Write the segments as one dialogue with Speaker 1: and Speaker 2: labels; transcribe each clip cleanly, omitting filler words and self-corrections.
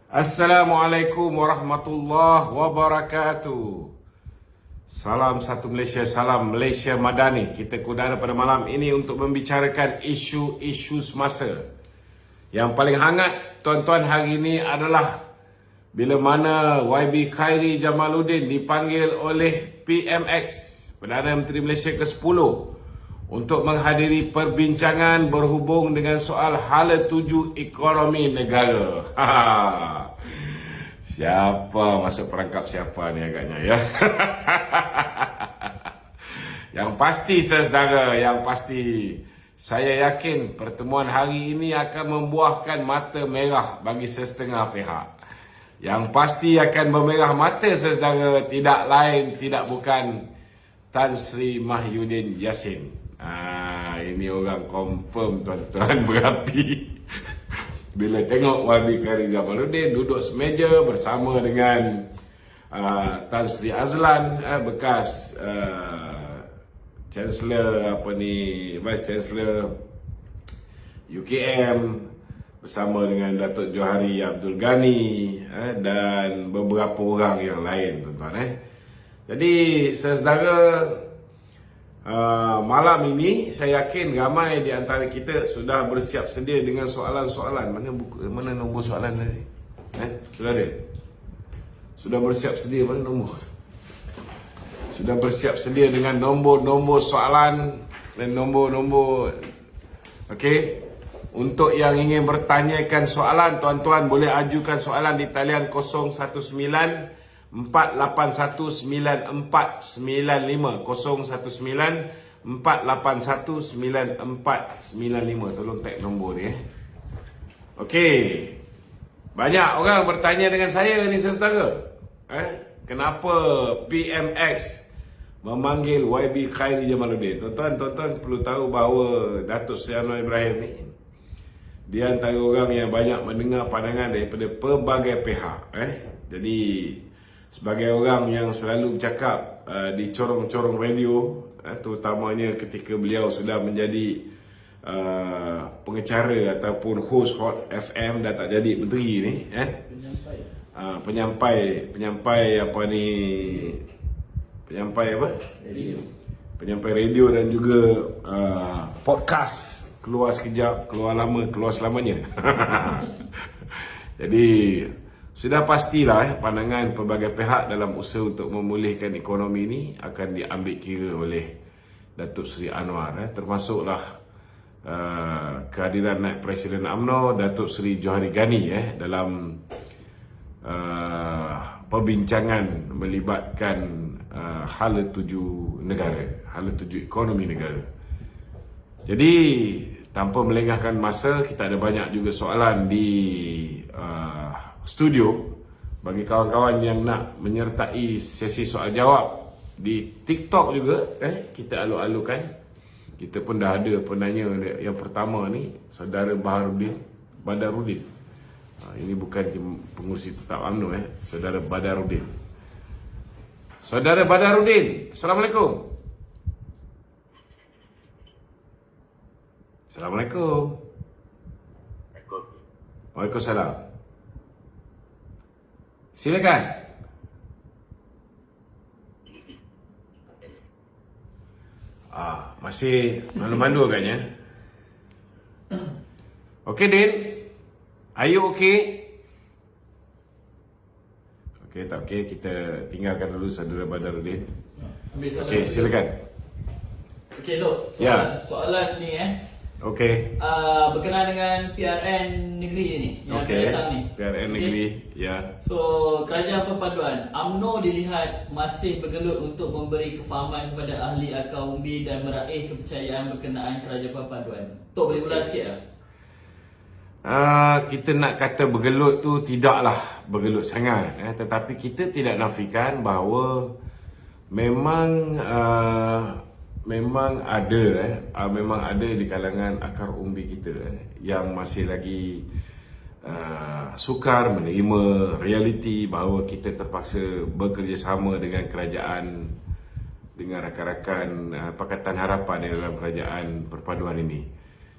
Speaker 1: Assalamualaikum warahmatullahi wabarakatuh. Salam satu Malaysia, salam Malaysia Madani. Kita kudara pada malam ini untuk membicarakan isu-isu semasa. Yang paling hangat tuan-tuan hari ini adalah bila mana YB Khairi Jamaluddin dipanggil oleh PMX, Perdana Menteri Malaysia ke-10, untuk menghadiri perbincangan berhubung dengan soal hala tuju ekonomi negara. Siapa masuk perangkap siapa ni agaknya ya. Yang pasti saudara, yang pasti saya yakin pertemuan hari ini akan membuahkan mata merah bagi setengah pihak. Yang pasti akan memerah mata saudara tidak lain tidak bukan Tan Sri Mahyudin Yassin. Ini orang confirm tuan-tuan berapi. Bila tengok YB Khairi Jamaluddin duduk semeja bersama dengan Tan Sri Azlan, bekas Chancellor Vice Chancellor UKM, bersama dengan Datuk Johari Abdul Ghani dan beberapa orang yang lain tuan-tuan. Jadi saudara, malam ini saya yakin ramai di antara kita sudah bersiap sedia dengan soalan-soalan. Mana nombor soalan tadi? Sudah ada? Sudah bersiap sedia mana nombor? Sudah bersiap sedia dengan nombor-nombor soalan dan nombor-nombor. Okey. Untuk yang ingin bertanyakan soalan, tuan-tuan boleh ajukan soalan di talian 019 4819495 019-481-9495. Tolong tag nombor ni Okey. Banyak orang bertanya dengan saya ni saudara. Kenapa PMX memanggil YB Khairi Jamaluddin? Tuan-tuan perlu tahu bahawa Datuk Seri Anwar Ibrahim ni dia antara orang yang banyak mendengar pandangan daripada pelbagai pihak. Jadi sebagai orang yang selalu bercakap di corong-corong radio, terutamanya ketika beliau sudah menjadi pengacara ataupun host Hot FM, dah tak jadi menteri ni, penyampai radio dan juga podcast, keluar sekejap, keluar lama, keluar selamanya. Jadi sudah pastilah pandangan pelbagai pihak dalam usaha untuk memulihkan ekonomi ini akan diambil kira oleh Datuk Seri Anwar, termasuklah kehadiran Naib Presiden UMNO Datuk Seri Johari Ghani dalam perbincangan melibatkan hala tuju negara, hala tuju ekonomi negara. Jadi tanpa melengahkan masa, kita ada banyak juga soalan di studio. Bagi kawan-kawan yang nak menyertai sesi soal jawab di TikTok juga, kita alu-alukan. Kita pun dah ada penanya yang pertama ni, Saudara Badarudin. Ini bukan pengurusi tetap UMNO, Saudara Badarudin. Saudara Badarudin, Assalamualaikum. Assalamualaikum. Waalaikumsalam. Silakan. Masih malu-malu agaknya. Okey, Din. Are you okay? Okey, tak okey, kita tinggalkan dulu Saudara Badarudin. Okey, silakan.
Speaker 2: Okey, Dok. Soalan ni
Speaker 1: Okey.
Speaker 2: berkenaan dengan PRN negeri ni yang akan datang ni.
Speaker 1: PRN negeri, ya.
Speaker 2: So, Kerajaan Perpaduan UMNO dilihat masih bergelut untuk memberi kefahaman kepada ahli akar umbi dan meraih kepercayaan berkenaan Kerajaan Perpaduan. Tok boleh ulas sikit tak?
Speaker 1: Kita nak kata bergelut tu tidaklah bergelut sangat, tetapi kita tidak nafikan bahawa memang ada di kalangan akar umbi kita yang masih lagi sukar menerima realiti bahawa kita terpaksa bekerjasama dengan kerajaan, dengan rakan-rakan Pakatan Harapan dalam kerajaan perpaduan ini.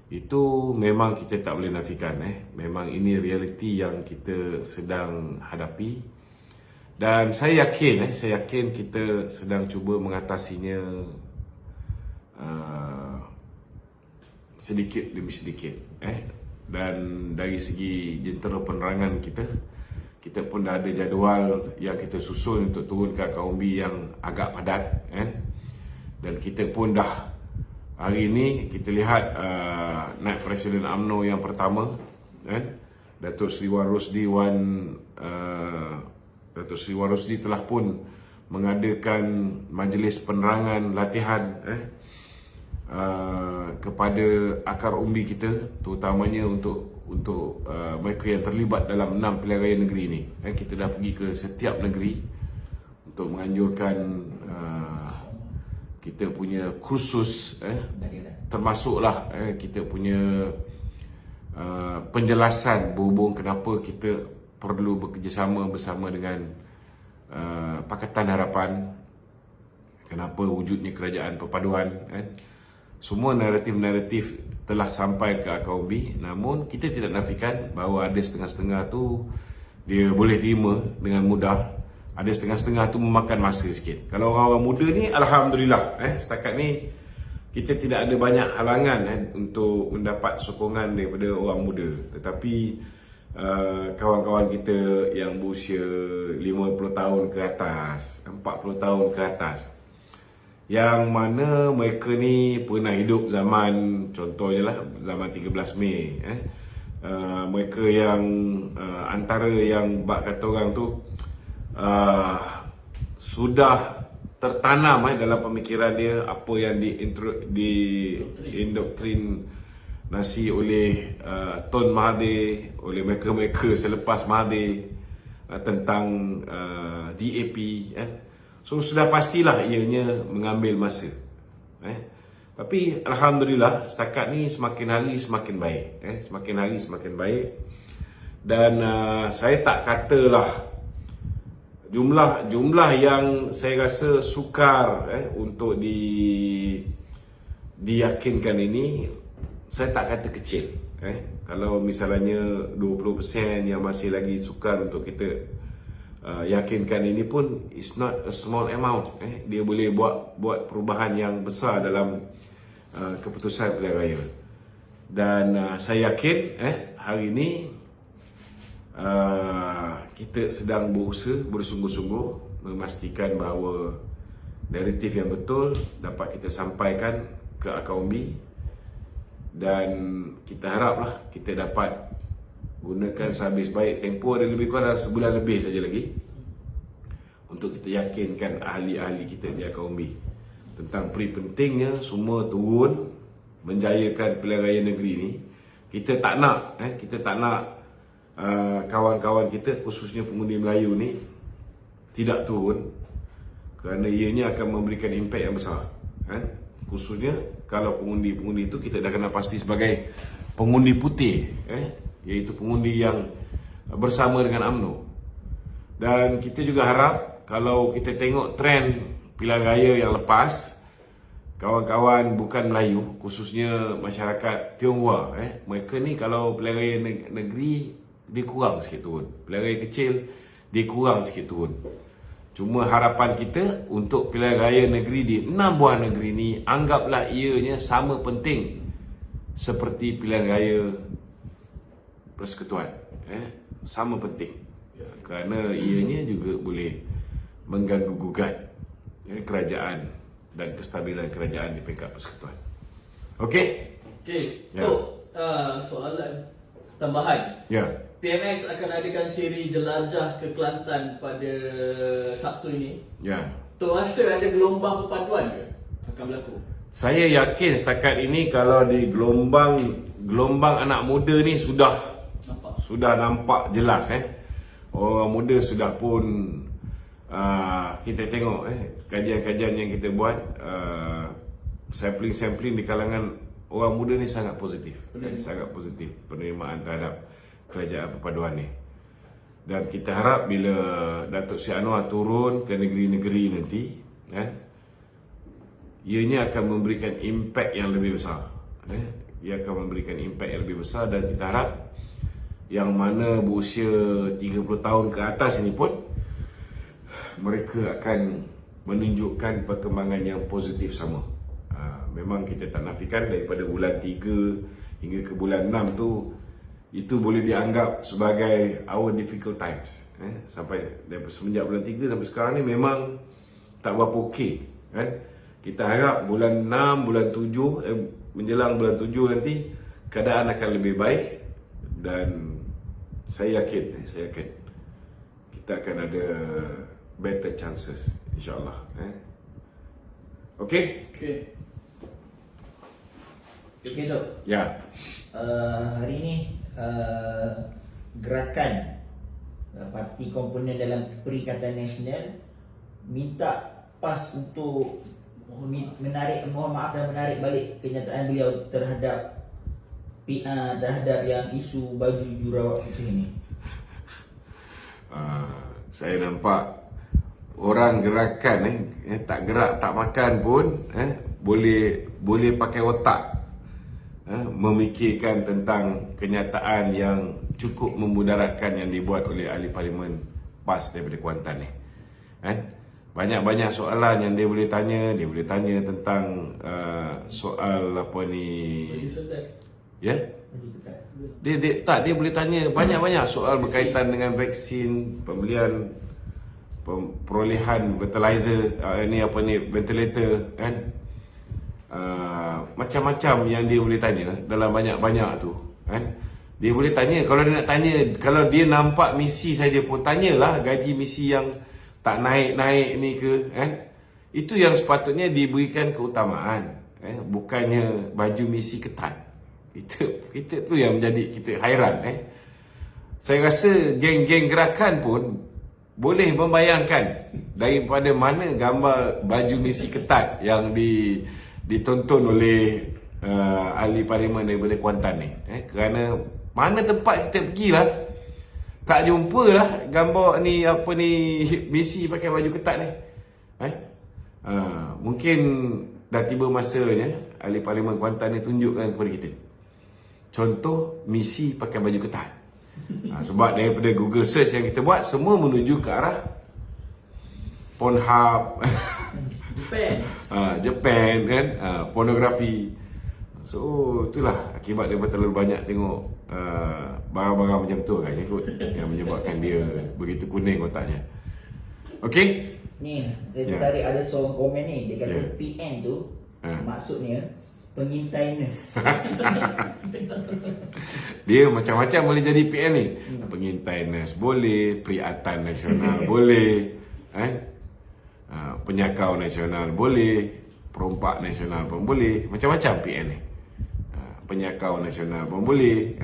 Speaker 1: Itu memang kita tak boleh nafikan. Memang ini realiti yang kita sedang hadapi. Dan saya yakin kita sedang cuba mengatasinya sedikit demi sedikit. Dan dari segi jentera penerangan kita pun dah ada jadual yang kita susun untuk turun ke akar umbi yang agak padat. Dan kita pun dah hari ini kita lihat Naib Presiden UMNO yang pertama, Datuk Seri Wan Rosdi telah pun mengadakan majlis penerangan latihan kepada akar umbi kita, terutamanya untuk mereka yang terlibat dalam 6 pilihan raya negeri ini. Kita dah pergi ke setiap negeri untuk menganjurkan kita punya kursus, termasuklah kita punya penjelasan berhubung kenapa kita perlu bekerjasama bersama dengan Pakatan Harapan, kenapa wujudnya kerajaan perpaduan. Semua naratif-naratif telah sampai ke akar umbi, namun kita tidak nafikan bahawa ada setengah-setengah tu dia boleh terima dengan mudah, ada setengah-setengah tu memakan masa sikit. Kalau orang-orang muda ni, alhamdulillah, setakat ni kita tidak ada banyak halangan untuk mendapat sokongan daripada orang muda. Tetapi kawan-kawan kita yang berusia 50 tahun ke atas, 40 tahun ke atas, yang mana mereka ni pernah hidup zaman, contohnya lah zaman 13 Mei, mereka yang antara yang bak kata orang tu sudah tertanam dalam pemikiran dia apa yang diindoktrinasi oleh Tun Mahathir, oleh mereka-mereka selepas Mahathir tentang DAP. So sudah pastilah ianya mengambil masa. Tapi alhamdulillah setakat ni semakin hari semakin baik. Semakin hari semakin baik. Dan saya tak katalah jumlah yang saya rasa sukar untuk diyakinkan ini, saya tak kata kecil. Kalau misalnya 20% yang masih lagi sukar untuk kita yakinkan, ini pun is not a small amount. Dia boleh buat perubahan yang besar dalam keputusan pilihan raya. Dan saya yakin hari ini kita sedang berusaha bersungguh-sungguh memastikan bahawa naratif yang betul dapat kita sampaikan ke akar umbi, dan kita haraplah kita dapat gunakan sehabis baik. Tempoh ada lebih kurang sebulan lebih saja lagi untuk kita yakinkan ahli-ahli kita di akar umbi tentang peri pentingnya semua turun menjayakan pilihan raya negeri ni. Kita tak nak kawan-kawan kita, khususnya pengundi Melayu ni, tidak turun, kerana ianya akan memberikan impak yang besar. Khususnya kalau pengundi-pengundi itu kita dah kenal pasti sebagai pengundi putih, iaitu pengundi yang bersama dengan UMNO. Dan kita juga harap, kalau kita tengok trend pilihan raya yang lepas, kawan-kawan bukan Melayu, khususnya masyarakat Tionghoa, mereka ni kalau pilihan raya negeri dia kurang sikit turun, pilihan raya kecil dia kurang sikit turun. Cuma harapan kita untuk pilihan raya negeri di 6 buah negeri ni, anggaplah ianya sama penting seperti pilihan raya persekutuan. Sama penting, kerana ianya juga boleh mengganggu gugat kerajaan dan kestabilan kerajaan di peringkat persekutuan. Okey.
Speaker 2: Soalan tambahan. PMX akan adakan siri jelajah ke Kelantan pada Sabtu ini. Tok rasa ada gelombang perpaduan ke akan berlaku?
Speaker 1: Saya yakin setakat ini kalau di gelombang anak muda ni sudah nampak jelas. Orang muda sudah pun kita tengok kajian-kajian yang kita buat, sampling-sampling di kalangan orang muda ni sangat positif. Sangat positif penerimaan terhadap kerajaan perpaduan ni. Dan kita harap bila Datuk Seri Anwar turun ke negeri-negeri nanti, ianya akan memberikan impak yang lebih besar. ia akan memberikan impak yang lebih besar, dan kita harap yang mana berusia 30 tahun ke atas ini pun mereka akan menunjukkan perkembangan yang positif sama. Memang kita tak nafikan daripada bulan 3 hingga ke bulan 6 tu, itu boleh dianggap sebagai our difficult times. Sampai daripada semenjak bulan 3 sampai sekarang ni memang tak berapa okey, kan? Kita harap bulan 6, bulan 7, menjelang bulan 7 nanti keadaan akan lebih baik, dan saya yakin kita akan ada better chances, insyaAllah. Okey?
Speaker 3: Okay, so
Speaker 1: Ya.
Speaker 3: hari ni gerakan parti komponen dalam Perikatan Nasional minta PAS untuk mohon maaf dan menarik balik kenyataan beliau terhadap terhadap yang isu baju jurawat putih ini.
Speaker 1: Saya nampak orang gerakan tak gerak tak makan pun boleh pakai otak memikirkan tentang kenyataan yang cukup memudaratkan yang dibuat oleh ahli parlimen PAS daripada Kuantan ni. Banyak-banyak soalan yang dia boleh tanya. Dia boleh tanya tentang soal apa ni, ya? Dia boleh tanya banyak-banyak soal berkaitan dengan vaksin, pembelian, perolehan fertilizer, ventilator, kan? Macam-macam yang dia boleh tanya dalam banyak-banyak tu, kan? Dia boleh tanya, kalau dia nak tanya, kalau dia nampak misi saja pun, tanyalah gaji misi yang tak naik-naik ni ke, kan? Itu yang sepatutnya diberikan keutamaan, bukannya baju misi ketat. Kita tu yang menjadi kita hairan. Saya rasa geng-geng gerakan pun boleh membayangkan daripada mana gambar baju misi ketat yang ditonton oleh ahli parlimen daripada Kuantan ni. Kerana mana tempat kita pergilah, tak jumpalah gambar ni misi pakai baju ketat ni. Mungkin dah tiba masanya ahli parlimen Kuantan ni tunjukkan kepada kita contoh misi pakai baju ketat. Sebab daripada Google search yang kita buat, semua menuju ke arah Pornhub, Japan, kan, pornografi. So itulah akibat daripada terlalu banyak tengok barang-barang macam tu kan, kot, yang menyebabkan dia begitu kuning otaknya. Okey?
Speaker 3: Ni, saya tertarik ada seorang komen ni. Dia kata PM tu maksudnya pengintai nurse.
Speaker 1: Dia macam-macam boleh jadi PM ni. Pengintai nurse boleh, Perikatan Nasional boleh, penyakau nasional boleh, perompak nasional pun boleh, macam-macam PM ni. Penyakau nasional pun boleh,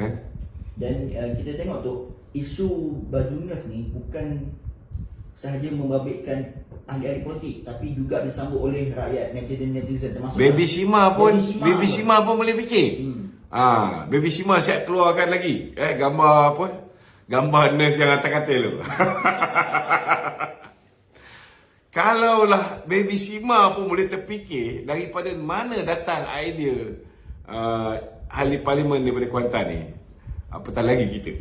Speaker 3: Dan kita tengok tu, isu baju nurse ni bukan sahaja membabitkan ahli-ahli politik, tapi juga disambut oleh rakyat, netizen termasuk
Speaker 1: Baby Shima pun boleh fikir. Baby Shima siap keluarkan lagi gambar nurse yang atas-atas tu. Kalaulah Baby Shima pun boleh terfikir, daripada mana datang idea ahli parlimen daripada Kuantan ni, apatah lagi kita.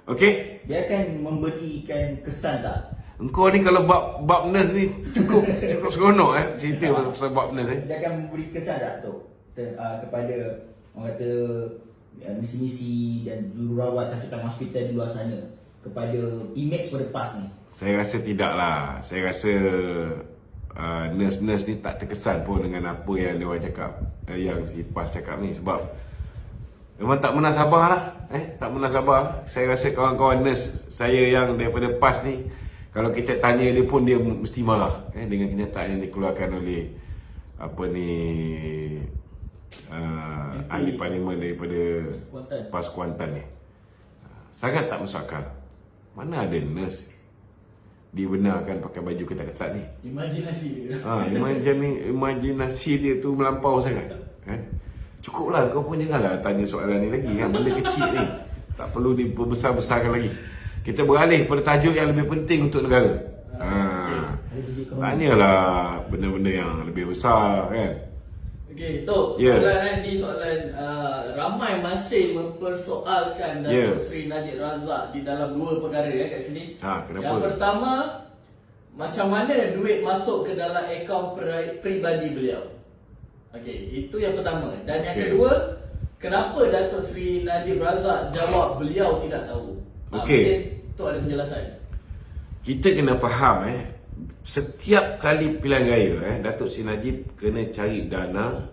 Speaker 1: Okey?
Speaker 3: dia akan memberikan kesan tak?
Speaker 1: Engkau ni kalau bab nurse ni cukup seronok cerita pasal bab nurse
Speaker 3: Dia akan memberi kesan tak tu kepada orang kata misi-misi dan jururawat takitan hospital di luar sana, kepada image pada PAS ni?
Speaker 1: Saya rasa tidaklah. Saya rasa nurse-nurse ni tak terkesan pun dengan apa yang dia orang cakap, yang si PAS cakap ni, sebab memang tak pernah sabar lah. Tak pernah sabar. Saya rasa kawan-kawan nurse saya yang daripada PAS ni, kalau kita tanya dia pun dia mesti marah dengan kenyataan yang dikeluarkan oleh ahli parlimen daripada PAS Kuantan ni. Sangat tak masuk akal. Mana ada nurse dibenarkan pakai baju ketat-ketat ni?
Speaker 2: Imajinasi dia.
Speaker 1: Imajinasi dia tu melampau sangat. Cukuplah, kau pun janganlah tanya soalan ni lagi kan. Benda kecil ni tak perlu diperbesar-besarkan lagi. Kita beralih pada tajuk yang lebih penting untuk negara. Tanyalah benda-benda yang lebih besar kan.
Speaker 2: Okey, Tok.
Speaker 1: Ya.
Speaker 2: Soalan ni soalan ramai masih mempersoalkan Datuk
Speaker 1: Ya.
Speaker 2: Seri Najib Razak di dalam dua perkara kat sini.
Speaker 1: Kenapa?
Speaker 2: Yang pertama, macam mana duit masuk ke dalam akaun peribadi beliau? Okey, itu yang pertama. Dan yang
Speaker 1: Okey.
Speaker 2: kedua, kenapa Datuk Seri Najib Razak jawab beliau tidak tahu?
Speaker 1: Okey.
Speaker 2: Mungkin Tok ada penjelasan.
Speaker 1: Kita kena faham setiap kali pilihan raya Datuk Seri Najib kena cari dana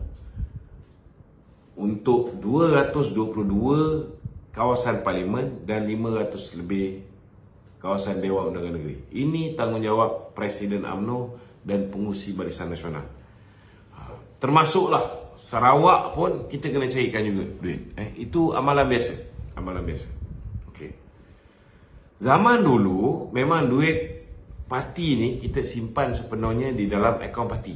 Speaker 1: untuk 222 kawasan parlimen dan 500 lebih kawasan Dewan Undangan Negeri. Ini tanggungjawab Presiden UMNO dan pengurusi Barisan Nasional. Termasuklah Sarawak pun kita kena carikan juga duit. Itu amalan biasa. Amalan biasa. Okey. Zaman dulu memang duit parti ni kita simpan sepenuhnya di dalam akaun parti.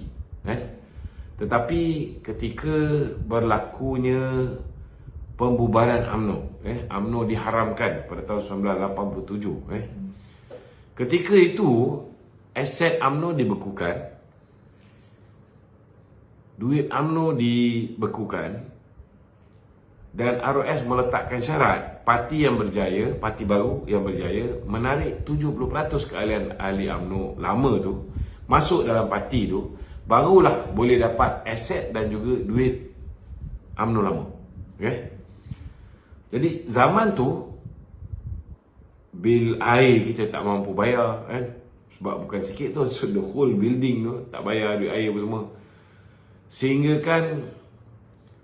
Speaker 1: Tetapi ketika berlakunya pembubaran UMNO, UMNO diharamkan pada tahun 1987. Ketika itu aset UMNO dibekukan, duit UMNO dibekukan, dan ROS meletakkan syarat parti yang berjaya, parti baru yang berjaya menarik 70% keahlian ahli UMNO lama tu masuk dalam parti tu, barulah boleh dapat aset dan juga duit UMNO lama. Okay? Jadi zaman tu bil air kita tak mampu bayar sebab bukan sikit tu, so the whole building tu tak bayar duit air apa semua. Sehingga kan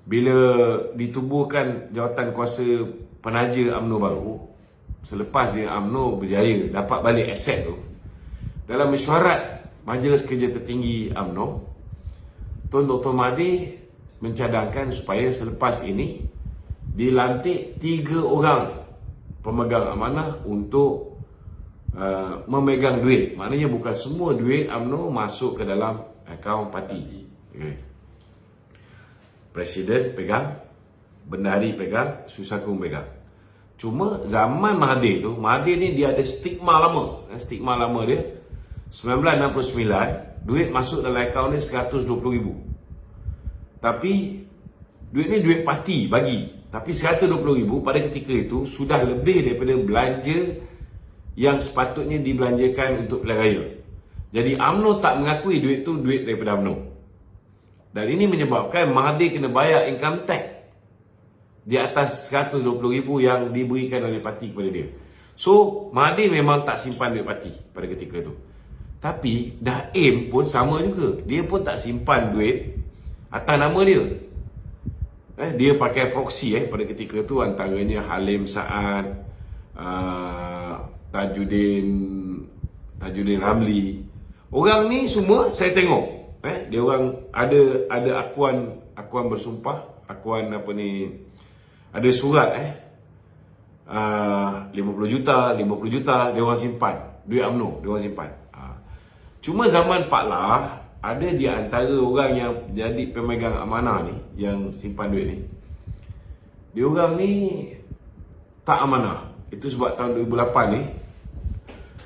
Speaker 1: bila ditubuhkan jawatan kuasa penaja UMNO baru, selepas dia UMNO berjaya dapat balik aset tu, dalam mesyuarat Majlis Kerja Tertinggi UMNO, Tun Dr. Mahathir mencadangkan supaya selepas ini dilantik 3 orang pemegang amanah untuk memegang duit. Maknanya bukan semua duit UMNO masuk ke dalam akaun parti. Okay. Presiden pegang, bendahari pegang, Susakung pegang. Cuma zaman Mahathir tu, Mahathir ni dia ada stigma lama. Stigma lama dia 1969 duit masuk dalam akaun dia 120,000. Tapi duit ni duit parti bagi. Tapi 120,000 pada ketika itu sudah lebih daripada belanja yang sepatutnya dibelanjakan untuk pilihan raya. Jadi UMNO tak mengakui duit tu duit daripada UMNO. Dan ini menyebabkan Mahathir kena bayar income tax di atas 120,000 yang diberikan oleh parti kepada dia. So Mahathir memang tak simpan duit parti pada ketika itu. Tapi Daim pun sama juga. Dia pun tak simpan duit atas nama dia. Dia pakai proxy pada ketika itu, antaranya Halim Saad, Tajuddin Ramli. Orang ni semua saya tengok dia orang ada akuan bersumpah, akuan apa ni, ada surat 50 juta dia orang simpan duit UMNO, dia orang simpan. Cuma zaman Pak Lah, ada di antara orang yang jadi pemegang amanah ni, yang simpan duit ni, dia orang ni tak amanah. Itu sebab tahun 2008 ni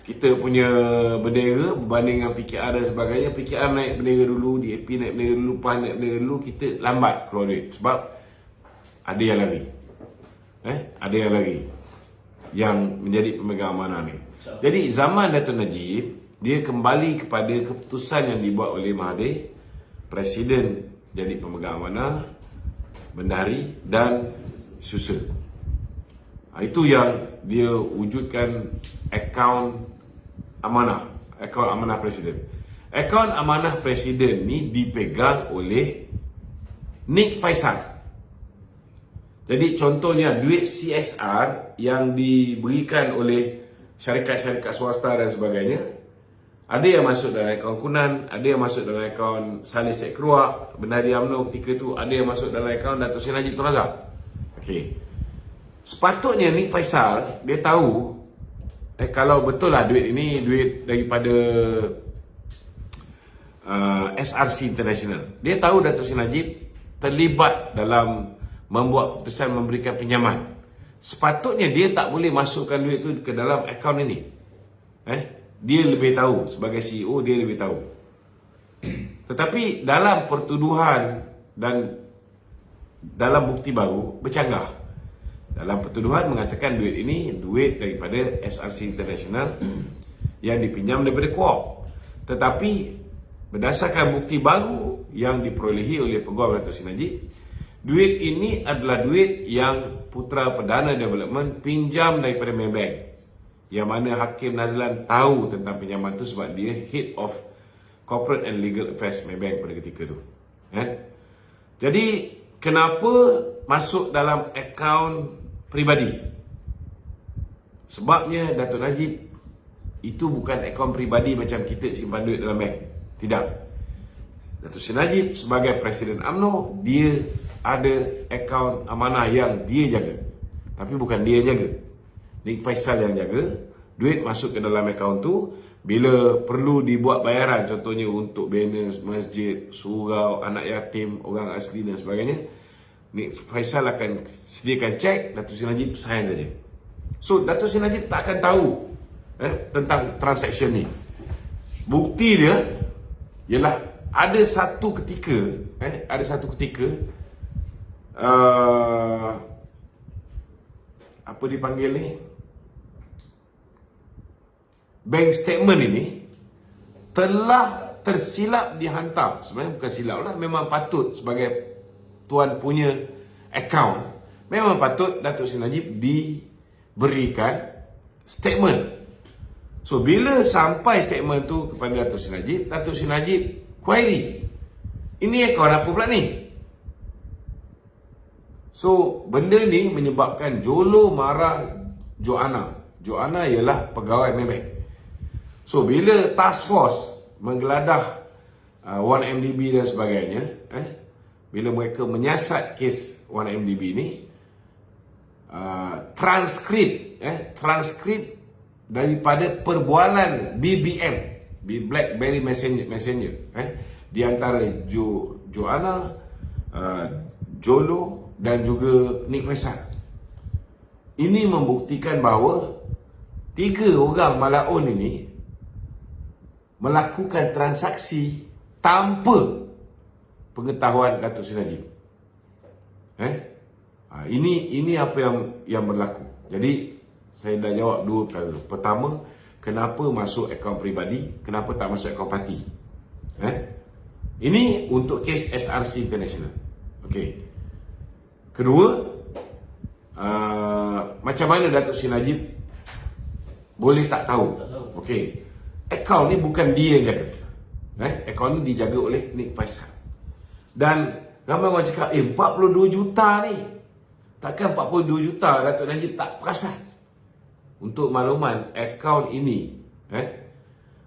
Speaker 1: kita punya bendera berbanding dengan PKR dan sebagainya. PKR naik bendera dulu, DAP naik bendera dulu, PAN naik bendera dulu, kita lambat keluar duit sebab ada yang lari. Ada yang lari yang menjadi pemegang amanah ni. Jadi zaman Datuk Najib, dia kembali kepada keputusan yang dibuat oleh Mahathir, Presiden jadi pemegang amanah, bendahari dan susun. Itu yang dia wujudkan akaun amanah, akaun amanah Presiden. Akaun amanah Presiden ni dipegang oleh Nik Faisal. Jadi contohnya duit CSR yang diberikan oleh syarikat-syarikat swasta dan sebagainya, ada yang masuk dalam akaun Kunan, ada yang masuk dalam akaun Saleh Syed Keruak, bendahari UMNO ketika itu, ada yang masuk dalam akaun Datuk Seri Najib Tun Razak. Okey. Sepatutnya Nik Faisal dia tahu kalau betul lah duit ini duit daripada SRC International. Dia tahu Datuk Seri Najib terlibat dalam membuat keputusan memberikan pinjaman. Sepatutnya dia tak boleh masukkan duit itu ke dalam akaun ini. Dia lebih tahu, sebagai CEO dia lebih tahu. Tetapi dalam pertuduhan dan dalam bukti baru bercanggah. Dalam pertuduhan mengatakan duit ini duit daripada SRC International yang dipinjam daripada Coop. Tetapi berdasarkan bukti baru yang diperolehi oleh Peguam Dato' Seri Najib, duit ini adalah duit yang Putra Perdana Development pinjam daripada Maybank, yang mana Hakim Nazlan tahu tentang pinjaman itu sebab dia Head of Corporate and Legal Affairs Maybank pada ketika itu. Jadi kenapa masuk dalam akaun peribadi? Sebabnya Dato' Najib itu bukan akaun peribadi macam kita simpan duit dalam bank. Tidak. Dato' Seri Najib sebagai Presiden UMNO, dia ada akaun amanah yang dia jaga. Tapi bukan dia jaga. Nik Faisal yang jaga. Duit masuk ke dalam akaun tu. Bila perlu dibuat bayaran, contohnya untuk banner masjid, surau, anak yatim, orang asli dan sebagainya, Nik Faisal akan sediakan cek, Dato' Seri Najib sign saja. So Dato' Seri Najib tak akan tahu tentang transaksi ni. Bukti dia ialah ada satu ketika apa dipanggil ni, bank statement ini telah tersilap dihantar. Sebenarnya bukan silap lah, memang patut sebagai tuan punya akaun, memang patut Dato' Seri Najib diberikan statement. So bila sampai statement tu kepada Dato' Seri Najib, Dato' Seri Najib query, ini akaun apa pula ni? So benda ni menyebabkan Jolo marah Joanna. Joanna ialah pegawai Maybank. So bila task force menggeladah 1MDB dan sebagainya, bila mereka menyiasat kes 1MDB ni, transkrip daripada perbualan BBM, BlackBerry Messenger, di antara Joanna, Jolo dan juga Nik Faisal. Ini membuktikan bahawa 3 orang malaun ini melakukan transaksi tanpa pengetahuan Dato' Seri Najib. Ini apa yang berlaku. Jadi saya dah jawab 2 perkara. Pertama, kenapa masuk akaun peribadi, kenapa tak masuk akaun parti. Ini untuk kes SRC International. Okey. Kedua, macam mana Dato' Seri Najib boleh tak tahu? Okey. Akaun ni bukan dia yang jaga. Akaun ni dijaga oleh Nik Faisal. Dan ramai orang cakap, 42 juta ni. Takkan 42 juta Dato' Najib tak perasan? Untuk makluman, akaun ini,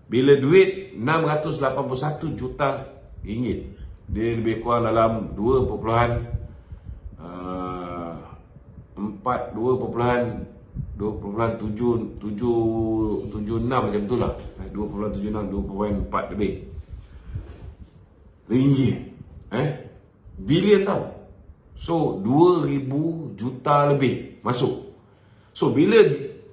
Speaker 1: bila duit 681 juta ringgit, dia lebih kurang dalam 2.776 macam tu lah, 2.76, 2.4 lebih ringgit, bilion tau. So 2,000 juta lebih masuk. So bila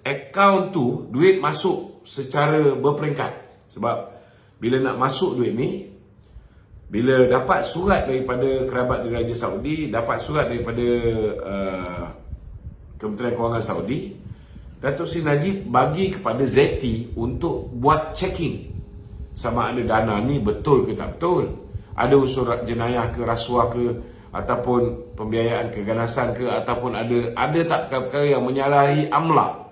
Speaker 1: akaun tu duit masuk secara berperingkat, sebab bila nak masuk duit ni, bila dapat surat daripada kerabat diraja Saudi, dapat surat daripada Kementerian Kewangan Saudi, Dato' Seri Najib bagi kepada ZT untuk buat checking sama ada dana ni betul ke tak betul, ada unsur jenayah ke, rasuah ke, ataupun pembiayaan keganasan ke, ataupun ada tak perkara yang menyalahi amla.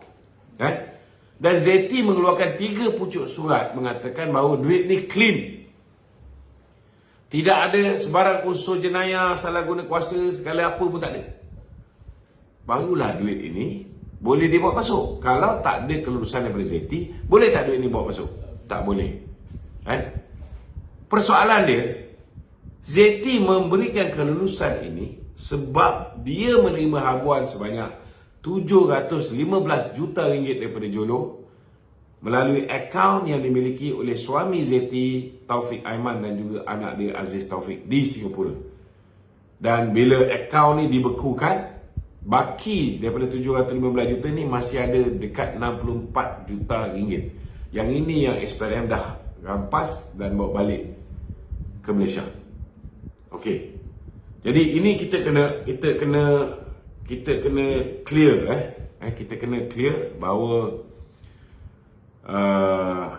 Speaker 1: Dan ZT mengeluarkan 3 pucuk surat mengatakan bahawa duit ni clean, tidak ada sebarang unsur jenayah, salah guna kuasa, segala apa pun tak ada. Barulah duit ini boleh dibawa masuk. Kalau tak ada kelulusan daripada ZT, boleh tak duit ini bawa masuk? Tak boleh. Persoalan dia, ZT memberikan kelulusan ini sebab dia menerima habuan sebanyak 715 juta ringgit daripada Jolo melalui akaun yang dimiliki oleh suami ZT, Taufik Aiman, dan juga anak dia Aziz Taufik di Singapura. Dan bila akaun ni dibekukan, baki daripada 715 juta ni masih ada dekat 64 juta ringgit. Yang ini yang SPRM dah rampas dan bawa balik ke Malaysia. Okey. Jadi ini kita kena clear kita kena clear bahawa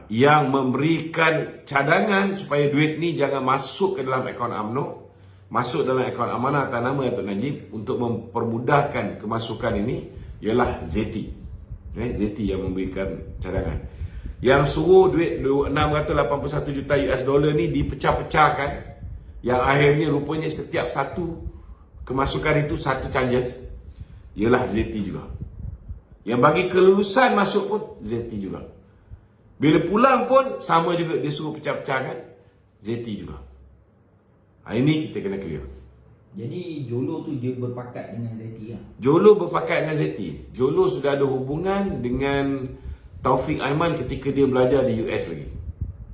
Speaker 1: yang memberikan cadangan supaya duit ni jangan masuk ke dalam akaun UMNO, masuk dalam akaun amanah atas nama Datuk Najib untuk mempermudahkan kemasukan ini ialah ZT. ZT yang memberikan cadangan. Yang suruh duit 681 juta US dollar ni dipecah-pecahkan, yang akhirnya rupanya setiap satu kemasukan itu satu charges, ialah ZT juga. Yang bagi kelulusan masuk pun ZT juga. Bila pulang pun sama juga, dia suruh pecah-pecahkan ZT juga. Ini kita kena clear.
Speaker 3: Jadi Jolo tu dia berpakat dengan ZT lah.
Speaker 1: Jolo berpakat dengan ZT. Jolo sudah ada hubungan dengan Taufik Aiman ketika dia belajar di US lagi.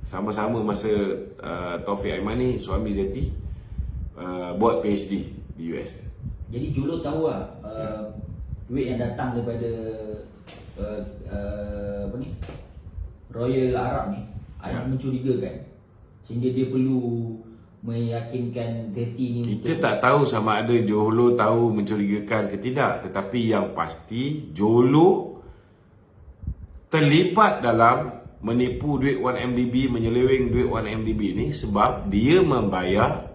Speaker 1: Sama-sama masa Taufik Aiman ni suami ZT buat PhD di US.
Speaker 3: Jadi Jolo tahu lah duit yang datang daripada apa ni, Royal Arab ni agak mencurigakan, sehingga dia perlu meyakinkan ZT ni.
Speaker 1: Kita tak tahu sama ada Jolo tahu mencurigakan ke tidak, tetapi yang pasti Jolo terlibat dalam menipu duit 1MDB, menyeleweng duit 1MDB ni sebab dia membayar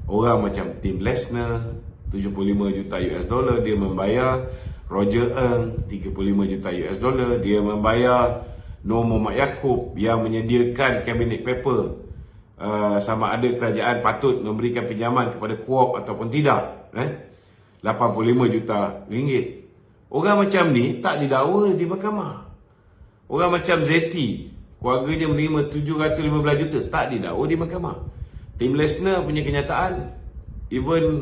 Speaker 1: orang macam Tim Lesnar 75 juta US dollar, dia membayar Roger Ng 35 juta US dollar, dia membayar Nur Muhammad Yaakob yang menyediakan cabinet paper sama ada kerajaan patut memberikan pinjaman kepada Co-op ataupun tidak, 85 juta ringgit. Orang macam ni tak didakwa di mahkamah. Orang macam ZT, keluarganya menerima 715 juta, tak didakwa di mahkamah. Tim Lesnar punya kenyataan, even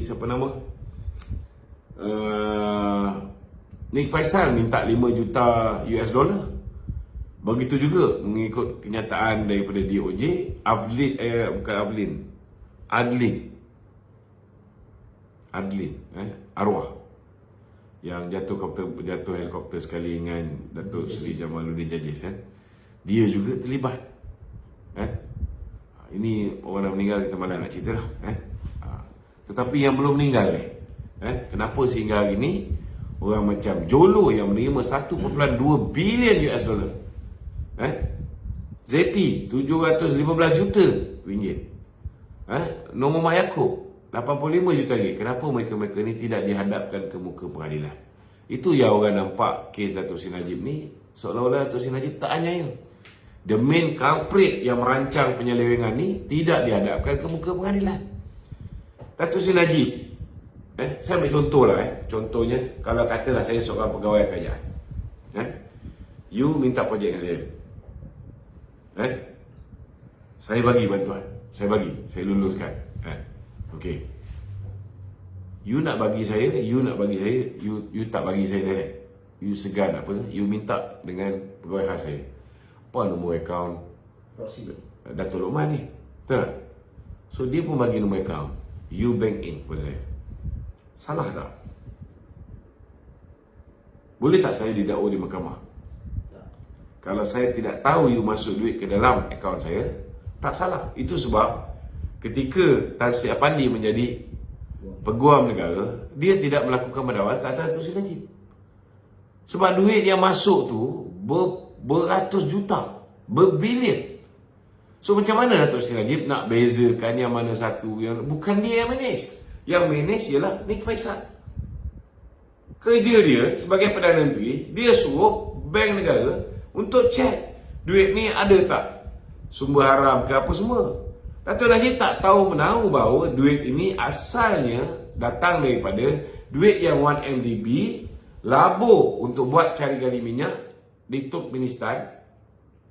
Speaker 1: siapa nama, Nick Faisal minta 5 juta US dollar. Begitu juga mengikut kenyataan daripada DOJ, Adlin arwah yang jatuh helikopter sekali dengan Datuk Seri Jamaluddin Jajis, dia juga terlibat. Ini orang dah meninggal, kita malah nak cerita lah. Tetapi yang belum meninggal kenapa sehingga hari ini orang macam Jolo yang menerima 1.2 bilion US dollar, ZT 715 juta ringgit, Nur Muhammad Yaakob 85 juta ringgit, kenapa mereka-mereka ni tidak dihadapkan ke muka pengadilan? Itu yang orang nampak kes Datuk Seri Najib ni seolah-olah Datuk Seri Najib tak anyaya. The main culprit yang merancang penyelewengan ni tidak dihadapkan ke muka pengadilan. Datuk Seri Najib, saya ambil contoh lah. Contohnya, kalau katalah saya seorang pegawai kerajaan, you minta projek dengan saya, saya bagi bantuan, saya luluskan, okey. You nak bagi saya, you tak bagi saya direct. You segan you minta dengan pegawai khas saya. Apa nombor akaun Dato' Lokman ni? Betul tak? So dia pun bagi nombor akaun, you bank in kepada saya. Salah tak? Boleh tak saya didakwa di mahkamah? Kalau saya tidak tahu you masuk duit ke dalam akaun saya, tak salah. Itu sebab ketika Tan Sri Apandi menjadi peguam negara, dia tidak melakukan pendakwaan ke atas Datuk Seri Najib. Sebab duit yang masuk tu beratus juta, berbilion. So macam mana Datuk Seri Najib nak bezakan yang mana satu, yang bukan dia yang manage? Yang manage ialah Nick Faisal. Kerja dia sebagai Perdana Menteri, dia suruh bank negara untuk cek duit ni ada tak sumber haram ke apa semua. Datuk Najib tak tahu menahu bahawa duit ini asalnya datang daripada duit yang 1MDB labur untuk buat cari gali minyak di Turkmenistan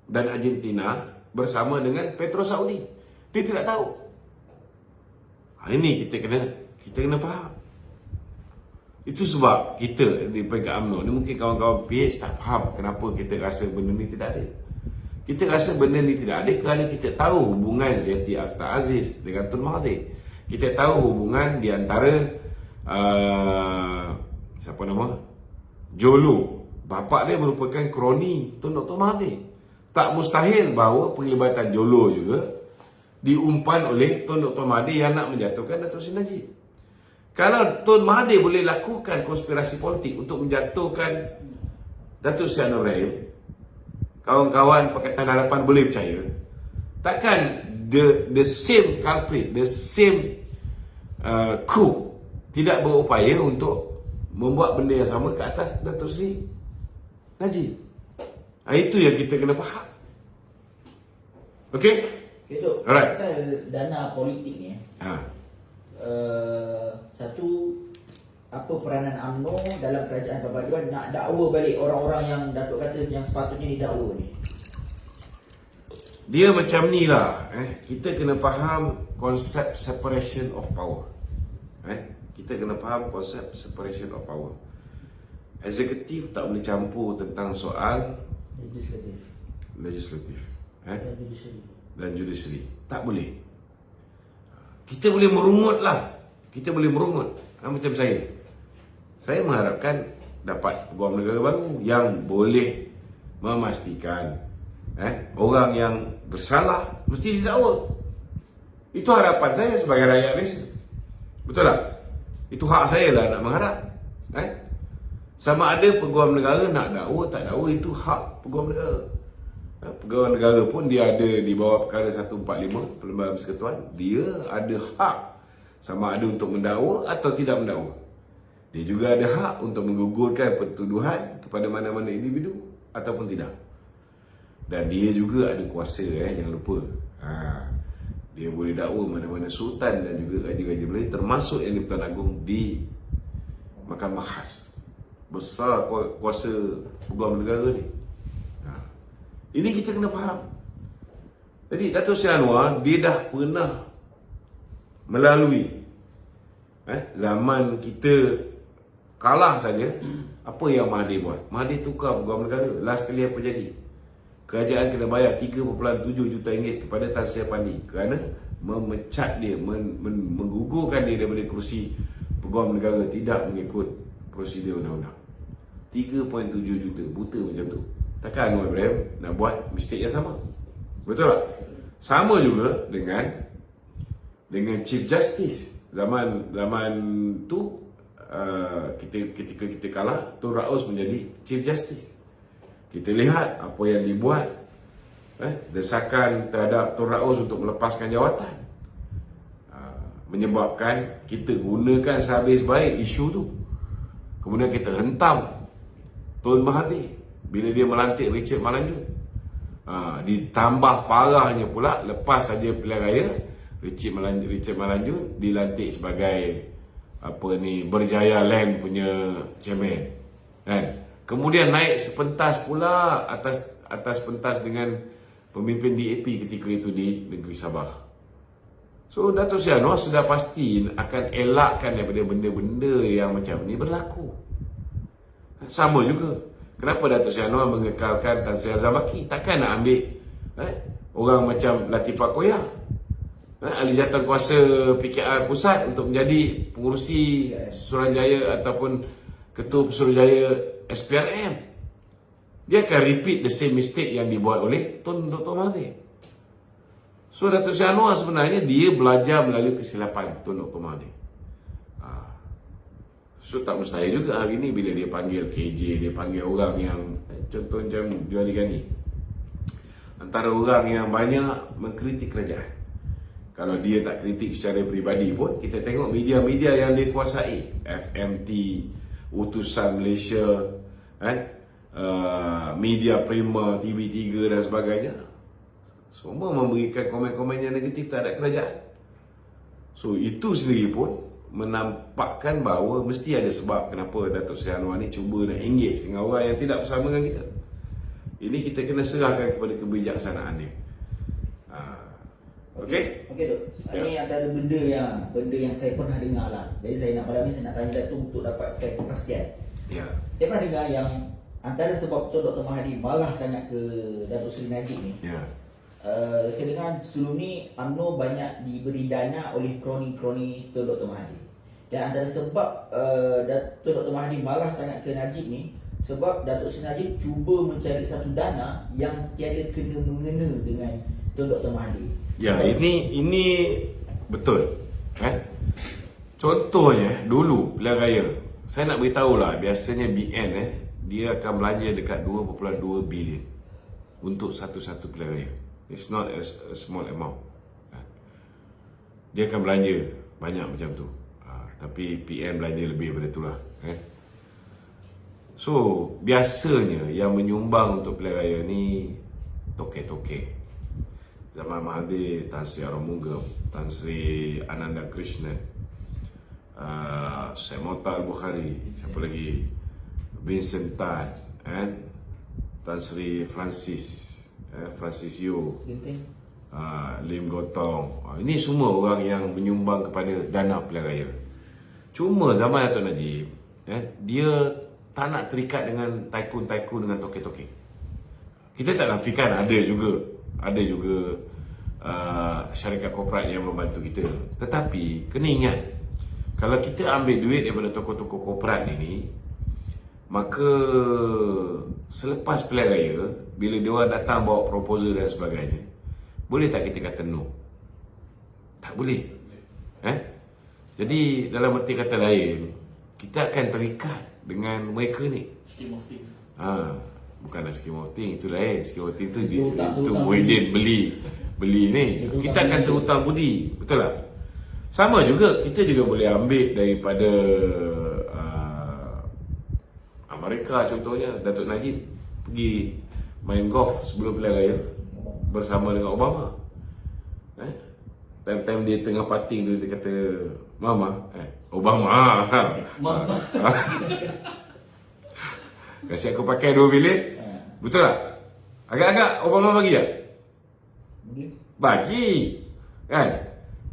Speaker 1: dan Argentina bersama dengan Petro Saudi. Dia tidak tahu. Ini kita kena faham. Itu sebab kita di peringkat UMNO ni, mungkin kawan-kawan PH tak faham kenapa kita rasa benda ni tidak ada. Kita rasa benda ni tidak ada kerana kita tahu hubungan Zeti Akhtar Aziz dengan Tun Mahathir. Kita tahu hubungan di antara siapa nama, Jolo. Bapa dia merupakan kroni Tun Dr. Mahathir. Tak mustahil bahawa penglibatan Jolo juga diumpan oleh Tun Dr. Mahathir yang nak menjatuhkan Datuk Seri Najib. Kalau Tun Mahathir boleh lakukan konspirasi politik untuk menjatuhkan Datuk Seri Anwar Ibrahim, kawan-kawan Pakatan Harapan boleh percaya, takkan the same culprit, the same coup tidak berupaya untuk membuat benda yang sama ke atas Datuk Seri Najib. Itu yang kita kena faham. Okey?
Speaker 3: Okay, Dok.
Speaker 1: Alright.
Speaker 3: Pasal dana politik ni, satu, apa peranan UMNO dalam kerajaan perpaduan nak dakwa balik orang-orang yang Datuk kata yang sepatutnya didakwa ni?
Speaker 1: Dia macam ni lah. Kita kena faham konsep separation of power. Kita kena faham konsep separation of power. Eksekutif tak boleh campur tentang soal legislatif dan judiciary. Tak boleh. Kita boleh merungut lah. Kita boleh merungut. Macam saya mengharapkan dapat peguam negara baru yang boleh memastikan orang yang bersalah mesti didakwa. Itu harapan saya sebagai rakyat Malaysia. Betul tak? Itu hak saya lah nak mengharap. Sama ada peguam negara nak dakwa tak dakwa, itu hak peguam negara. Pegawai negara pun dia ada di bawah perkara 145 Perlembagaan Persekutuan. Dia ada hak sama ada untuk mendakwa atau tidak mendakwa. Dia juga ada hak untuk menggugurkan pertuduhan kepada mana-mana individu ataupun tidak. Dan dia juga ada kuasa, jangan lupa. Dia boleh dakwa mana-mana sultan dan juga raja-raja Melayu, termasuk yang di Pertuan Agong di Mahkamah Khas. Besar kuasa peguam negara ni. Ini kita kena faham. Jadi Datuk Seri Anwar, dia dah pernah melalui zaman kita kalah saja. Apa yang Mahathir buat? Mahathir tukar peguam negara. Last kali apa jadi? Kerajaan kena bayar 3.7 juta ringgit kepada Tan Sri Pandi kerana memecat dia, menggugurkan dia daripada kerusi peguam negara tidak mengikut prosedur undang-undang. 3.7 juta, buta macam tu. Takkan Anwar Ibrahim nak buat mistake yang sama? Betul tak? Sama juga dengan Chief Justice. Zaman tu ketika kita kalah, Tun Raus menjadi Chief Justice. Kita lihat apa yang dibuat, desakan terhadap Tun Raus untuk melepaskan jawatan, menyebabkan kita gunakan sehabis baik isu tu. Kemudian kita hentam Tun Mahathir bila dia melantik Richard Malanjun. Ditambah parahnya pula, lepas saja pilihan raya, Richard Malanjun dilantik sebagai Berjaya Land punya chairman. Kemudian naik sepentas pula atas pentas dengan pemimpin DAP ketika itu di negeri Sabah. So Datuk Seri Anwar sudah pasti akan elakkan daripada benda-benda yang macam ni berlaku. Sama juga, kenapa Datuk Seri Anwar mengekalkan Tan Sri Azhar Baki? Takkan nak ambil orang macam Latifah Koya, ahli jawatankuasa PKR pusat, untuk menjadi pengurusi Suruhanjaya ataupun ketua Suruhanjaya SPRM? Dia akan repeat the same mistake yang dibuat oleh Tun Dr. Mahathir. So Datuk Seri Anwar sebenarnya dia belajar melalui kesilapan Tun Dr. Mahathir. So tak mustahil juga hari ni bila dia panggil KJ, dia panggil orang yang contoh macam Juali Ghani, antara orang yang banyak mengkritik kerajaan. Kalau dia tak kritik secara peribadi pun, kita tengok media-media yang dia kuasai, FMT, Utusan Malaysia, Media Prima, TV3 dan sebagainya, semua memberikan komen-komen yang negatif terhadap kerajaan. So itu sendiri pun menampakkan bahawa mesti ada sebab kenapa Datuk Seri Anwar ni cuba nak engage dengan orang yang tidak bersama dengan kita. Ini kita kena serahkan kepada kebijaksanaan dia. Okey?
Speaker 3: Okey, Dok. Ini antara benda yang saya pernah dengar lah. Jadi saya nak malam ni saya nak tanya Datuk untuk dapatkan kepastian.
Speaker 1: Ya.
Speaker 3: Saya pernah dengar yang antara sebab Tun Dr. Mahathir marah sangat ke Datuk Seri Najib ni.
Speaker 1: Ya.
Speaker 3: Saya dengar sebelum ni UMNO banyak diberi dana oleh kroni-kroni Tun Dr. Mahathir. Dan antara sebab Tun Dr. Mahathir marah sangat ke Najib ni, sebab Datuk Seri Najib cuba mencari satu dana yang tiada kena-mengena Betul Dr. Mahathir?
Speaker 1: Ya, ini betul. Contohnya dulu pilihan raya, saya nak beritahu lah, biasanya BN dia akan belanja dekat 2.2 bilion untuk satu-satu pilihan raya. It's not a small amount. Dia akan belanja banyak macam tu. Tapi PN belanja lebih daripada tu lah. So, biasanya yang menyumbang untuk pilihan raya ni toke-toke. Zaman Mahathir, Tan Sri Arumugam, Tan Sri Ananda Krishnan, Syed Muhtar Bukhari, siapa lagi, Vincent Tan, Tan Sri Francis Yeo, Lim Gotong. Ini semua orang yang menyumbang kepada dana pilihan raya. Cuma zaman Datuk Najib, dia tak nak terikat dengan tycoon-tycoon, dengan toke-toke. Kita tak nafikan ada juga syarikat korporat yang membantu kita. Tetapi kena ingat, kalau kita ambil duit daripada tokoh-tokoh korporat ini, maka selepas pilihan raya, bila dia orang datang bawa proposal dan sebagainya, boleh tak kita kata no? Tak boleh. Jadi dalam arti kata lain, kita akan terikat dengan mereka ni.
Speaker 2: Scheme of things.
Speaker 1: Bukanlah scheme of things, itu lain. Scheme of things itu Muhyiddin beli ni. Kita akan terhutang budi, betul tak? Sama juga, kita juga boleh ambil daripada Amerika contohnya. Datuk Najib pergi main golf sebelum pilihan raya bersama dengan Obama. Time-time dia tengah putting tu, dia kata, Obama kasi aku pakai 2 bilion. Betul tak? Agak-agak Obama bagi tak? Bagi. Kan?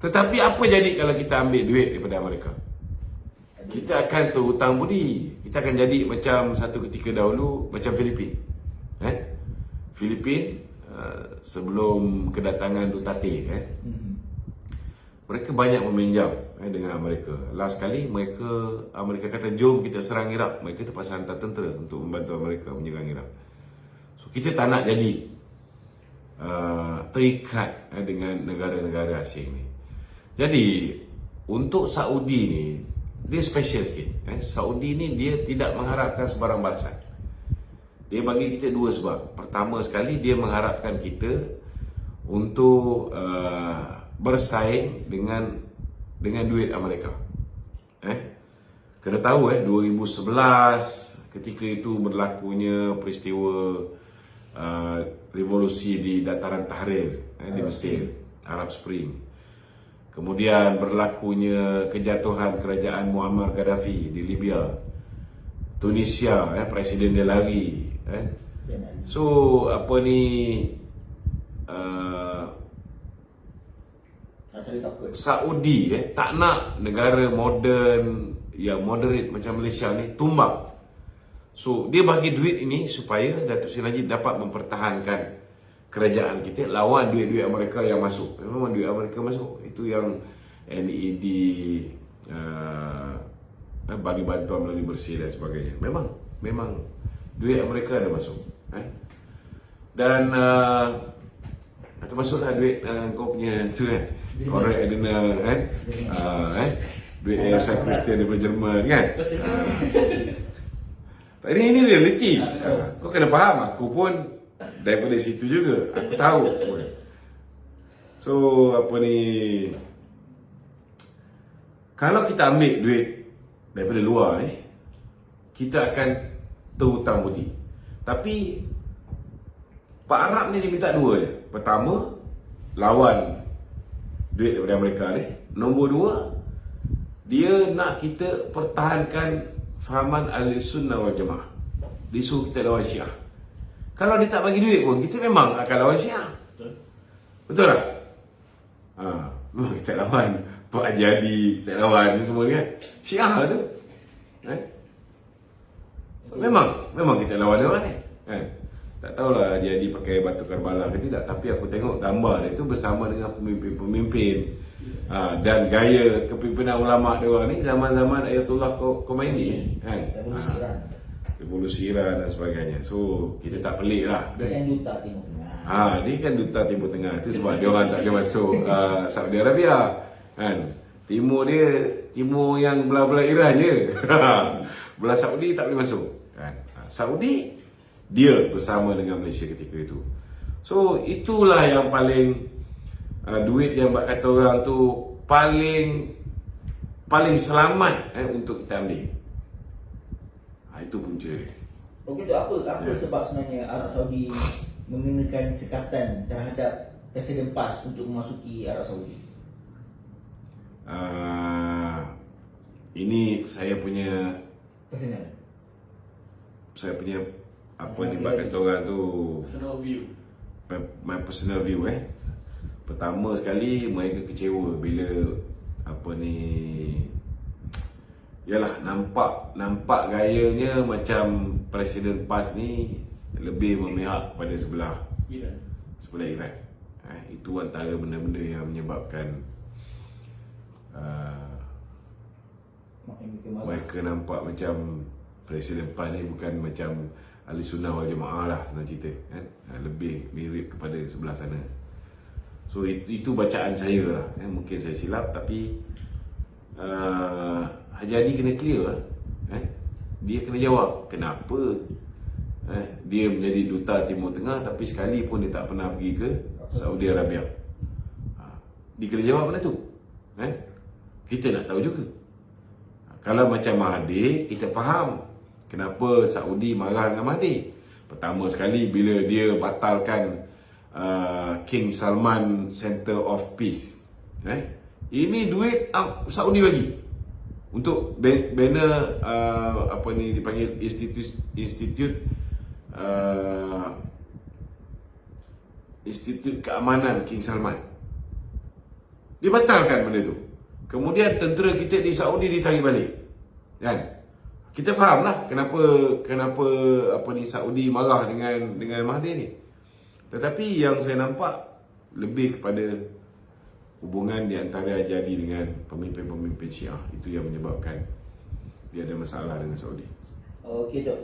Speaker 1: Tetapi apa jadi kalau kita ambil duit daripada Amerika? Kita akan terhutang budi. Kita akan jadi macam satu ketika dahulu, macam Filipin. Filipin sebelum kedatangan Duterte, mereka banyak meminjam dengan Amerika. Last kali Amerika kata jom kita serang Iraq, mereka terpaksa hantar tentera untuk membantu Amerika menyerang Iraq. So kita tak nak jadi terikat dengan negara-negara asing ni. Jadi untuk Saudi ni dia special sikit. Saudi ni dia tidak mengharapkan sebarang balasan. Dia bagi kita 2 sebab. Pertama sekali, dia mengharapkan kita untuk bersaing dengan duit Amerika. Kena tahu 2011 ketika itu berlakunya peristiwa revolusi di dataran Tahrir di Mesir, Arab Spring. Kemudian berlakunya kejatuhan kerajaan Muammar Gaddafi di Libya. Tunisia, presiden dia lari. So apa ni, Saudi tak nak negara moden yang moderate macam Malaysia ni tumbang. So dia bagi duit ini supaya Datuk Seri Najib dapat mempertahankan kerajaan kita lawan duit-duit Amerika yang masuk. Memang duit Amerika masuk. Itu yang NED bagi bantuan melalui bersih dan sebagainya. Memang duit Amerika ada masuk. Dan termasuklah duit kau punya tu Korek Adena duit Yayasan Kristian daripada Jerman kan. Ini realiti. Kau kena faham, aku pun daripada situ juga. Aku tahu. So apa ni, kalau kita ambil duit daripada luar ni, kita akan terhutang budi. Tapi Pak Arab ni dia minta 2 je. Pertama, lawan duit daripada Amerika ni. Nombor 2, dia nak kita pertahankan fahaman Ahlussunnah wal Jamaah. Dia suruh kita lawan Syiah. Kalau dia tak bagi duit pun, kita memang akan lawan Syiah. Betul tak? Memang kita lawan Pak Haji Hadi, kita lawan semua ni kan. Syiah lah tu. So, memang kita lawan ni kan. Tak tahulah Haji Hadi pakai batu Karbala ke tidak, tapi aku tengok gambar dia tu bersama dengan pemimpin-pemimpin dan gaya kepimpinan ulama dia orang ni zaman-zaman Ayatullah Khomeini kan. Revolusi Iran dan sebagainya. So kita tak pelik lah.
Speaker 3: Dia kan duta Timur Tengah.
Speaker 1: Dia kan duta Timur Tengah. Itu sebab dia orang tak boleh masuk Saudi Arabia. Kan? Timur yang belah-belah Iran je. Belah Saudi tak boleh masuk. Kan? Saudi dia bersama dengan Malaysia ketika itu. So itulah yang paling duit yang kata orang tu paling selamat untuk kita ambil. Itu punca dia.
Speaker 3: Okey tu apa sebab sebenarnya Arab Saudi mengenakan sekatan terhadap Presiden PAS untuk memasuki Arab Saudi?
Speaker 1: Ini saya punya
Speaker 3: Personal.
Speaker 1: apa ni kata orang tu,
Speaker 2: Personal view.
Speaker 1: my personal view. Pertama sekali mereka kecewa bila yalah nampak gayanya macam Presiden PAS ni lebih memihak kepada sebelah Iran. Itu antara benda-benda yang menyebabkan mereka nampak macam Presiden PAS ni bukan macam Ahli Sunnah wal Jamaah lah, senang cerita kan? Lebih mirip kepada sebelah sana. So itu bacaan saya lah. Mungkin saya silap, tapi Haji Hadi kena clear lah. Dia kena jawab kenapa dia menjadi duta Timur Tengah tapi sekali pun dia tak pernah pergi ke Saudi Arabia. Dia kena jawab benda tu. Kita nak tahu juga. Kalau macam Mahathir, kita faham kenapa Saudi marah dengan Mahathir. Pertama sekali bila dia batalkan King Salman Center of Peace. Ini duit Saudi bagi untuk banner dipanggil Institut Keamanan King Salman. Dia batalkan benda tu. Kemudian tentera kita di Saudi ditarik balik. Kan? Kita fahamlah kenapa Saudi marah dengan Mahathir ni. Tetapi yang saya nampak lebih kepada hubungan di antara Jadi dengan pemimpin-pemimpin Syiah. Itu yang menyebabkan dia ada masalah dengan Saudi.
Speaker 3: Okey Dok,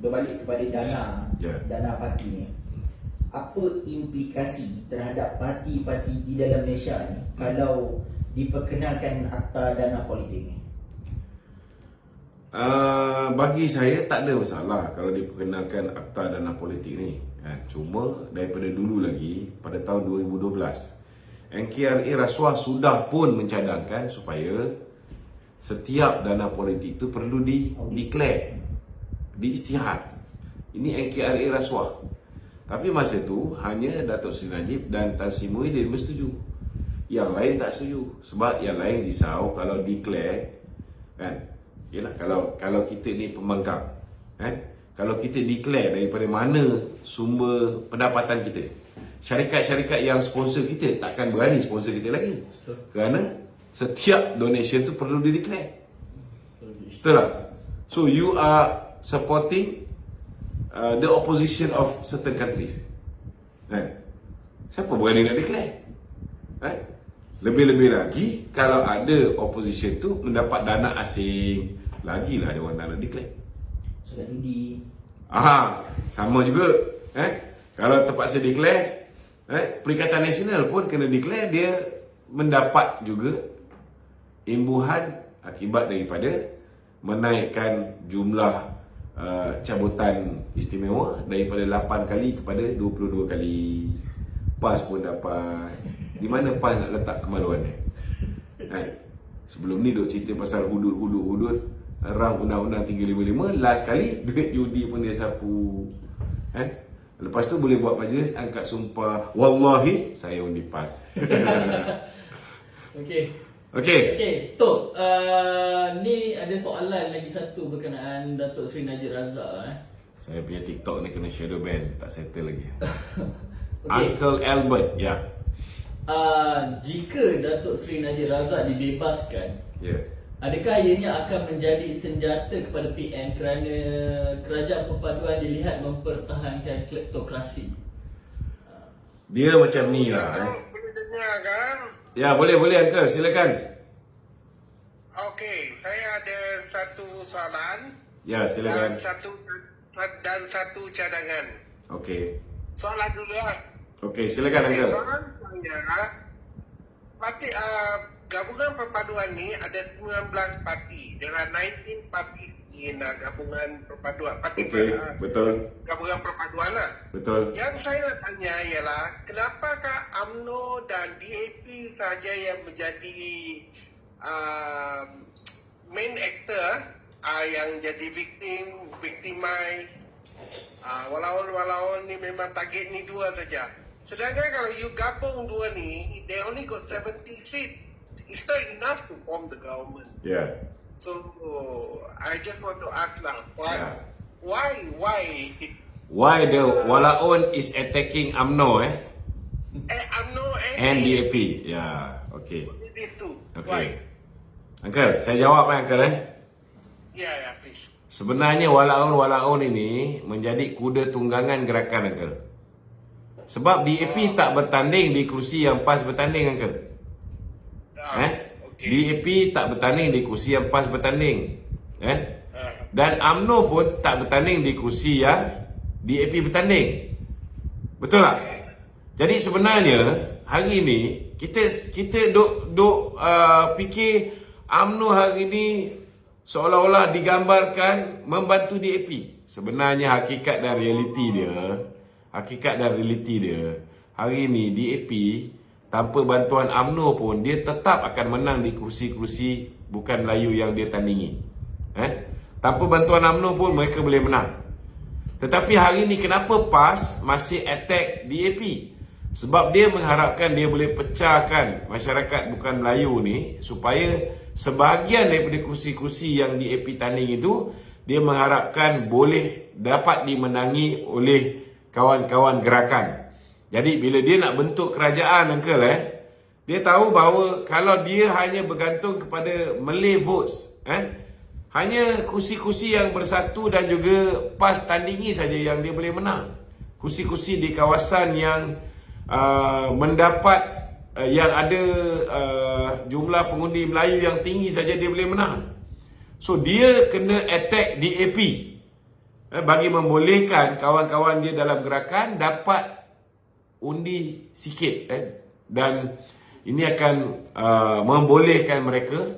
Speaker 3: berbalik kepada dana parti ni. Apa implikasi terhadap parti-parti di dalam Malaysia ni kalau diperkenalkan akta dana politik ni?
Speaker 1: Bagi saya tak ada masalah kalau diperkenalkan akta dana politik ni. Cuma daripada dulu lagi, pada tahun 2012, NKRA Rasuah sudah pun mencadangkan supaya setiap dana politik itu perlu declare, diisytihar. Ini NKRA Rasuah. Tapi masa tu hanya Datuk Seri Najib dan Tan Sri Muhyiddin bersetuju. Yang lain tak setuju. Sebab yang lain risau kalau declare, kan? Yalah, kalau kita ni pembangkang, kan? Kalau kita declare daripada mana sumber pendapatan kita, syarikat-syarikat yang sponsor kita takkan berani sponsor kita lagi. Kerana setiap donation tu perlu di-declare. Betul tak? So you are supporting the opposition of certain countries. Kan? Siapa berani nak declare? Kan? Lebih-lebih lagi kalau ada opposition tu mendapat dana asing, lagilah ada orang tak nak declare.
Speaker 3: Solat judi.
Speaker 1: Sama juga. Kalau terpaksa declare, Perikatan Nasional pun kena declare, dia mendapat juga imbuhan akibat daripada menaikkan jumlah cabutan istimewa daripada 8 kali kepada 22 kali. PAS pun dapat. Di mana PAS nak letak kemaluannya? Sebelum ni duk cerita pasal hudud rang undang-undang 355, last kali duit judi pun dia sapu. Lepas tu boleh buat majlis angkat sumpah, wallahi saya undi PAS. Okey.
Speaker 2: Tok, ni ada soalan lagi satu berkenaan Datuk Seri Najib Razak.
Speaker 1: Saya punya TikTok ni kena shadow ban, tak settle lagi.
Speaker 2: Okay.
Speaker 1: Uncle Albert, ya.
Speaker 2: Jika Datuk Seri Najib Razak dibebaskan, adakah ianya akan menjadi senjata kepada PM kerana Kerajaan Perpaduan dilihat mempertahankan kleptokrasi?
Speaker 1: Dia macam ni lah.
Speaker 4: Boleh dengar kan?
Speaker 1: Ya, boleh Uncle, silakan.
Speaker 4: Okey, saya ada satu soalan.
Speaker 1: Ya, silakan.
Speaker 4: Dan satu cadangan.
Speaker 1: Okey.
Speaker 4: Soalan dulu lah.
Speaker 1: Okey, silakan Uncle.
Speaker 4: Soalan saya, parti gabungan perpaduan ni ada 19 parti. There are 19 parti in gabungan perpaduan.
Speaker 1: Okey, betul.
Speaker 4: Gabungan perpaduan lah.
Speaker 1: Betul.
Speaker 4: Yang saya nak tanya ialah, kenapakah UMNO dan DAP sahaja yang menjadi main actor yang jadi victimize, walaupun ni memang target ni dua saja. Sedangkan kalau you gabung dua ni, they only got 70 seats. It's not enough to form the government.
Speaker 1: Yeah.
Speaker 4: So I just want to ask lah,
Speaker 1: Yeah.
Speaker 4: why?
Speaker 1: Why the Walaun is attacking UMNO
Speaker 4: UMNO
Speaker 1: and DAP? Ya, okey.
Speaker 4: These two.
Speaker 1: Okey.
Speaker 4: Why?
Speaker 1: Uncle, saya jawab Uncle
Speaker 4: Yeah, please.
Speaker 1: Sebenarnya Walaun ini menjadi kuda tunggangan gerakan Uncle. Sebab DAP tak bertanding di kursi yang PAS bertanding Uncle.
Speaker 4: Okay.
Speaker 1: DAP tak bertanding di kursi yang PAS bertanding. Dan UMNO pun tak bertanding di kursi yang DAP bertanding. Betul tak? Jadi sebenarnya hari ini kita duk fikir UMNO hari ini seolah-olah digambarkan membantu DAP. Sebenarnya hakikat dan realiti dia hari ini DAP tanpa bantuan UMNO pun dia tetap akan menang di kursi-kursi bukan Melayu yang dia tandingi. Tanpa bantuan UMNO pun mereka boleh menang. Tetapi hari ini kenapa PAS masih attack DAP? Sebab dia mengharapkan dia boleh pecahkan masyarakat bukan Melayu ni supaya sebahagian daripada kursi-kursi yang DAP tanding itu dia mengharapkan boleh dapat dimenangi oleh kawan-kawan gerakan. Jadi bila dia nak bentuk kerajaan Uncle dia tahu bahawa kalau dia hanya bergantung kepada Malay votes hanya kursi-kursi yang bersatu dan juga PAS tandingi saja yang dia boleh menang. Kursi-kursi di kawasan yang mendapat yang ada jumlah pengundi Melayu yang tinggi saja dia boleh menang. So dia kena attack DAP bagi membolehkan kawan-kawan dia dalam gerakan dapat undi sikit dan ini akan membolehkan mereka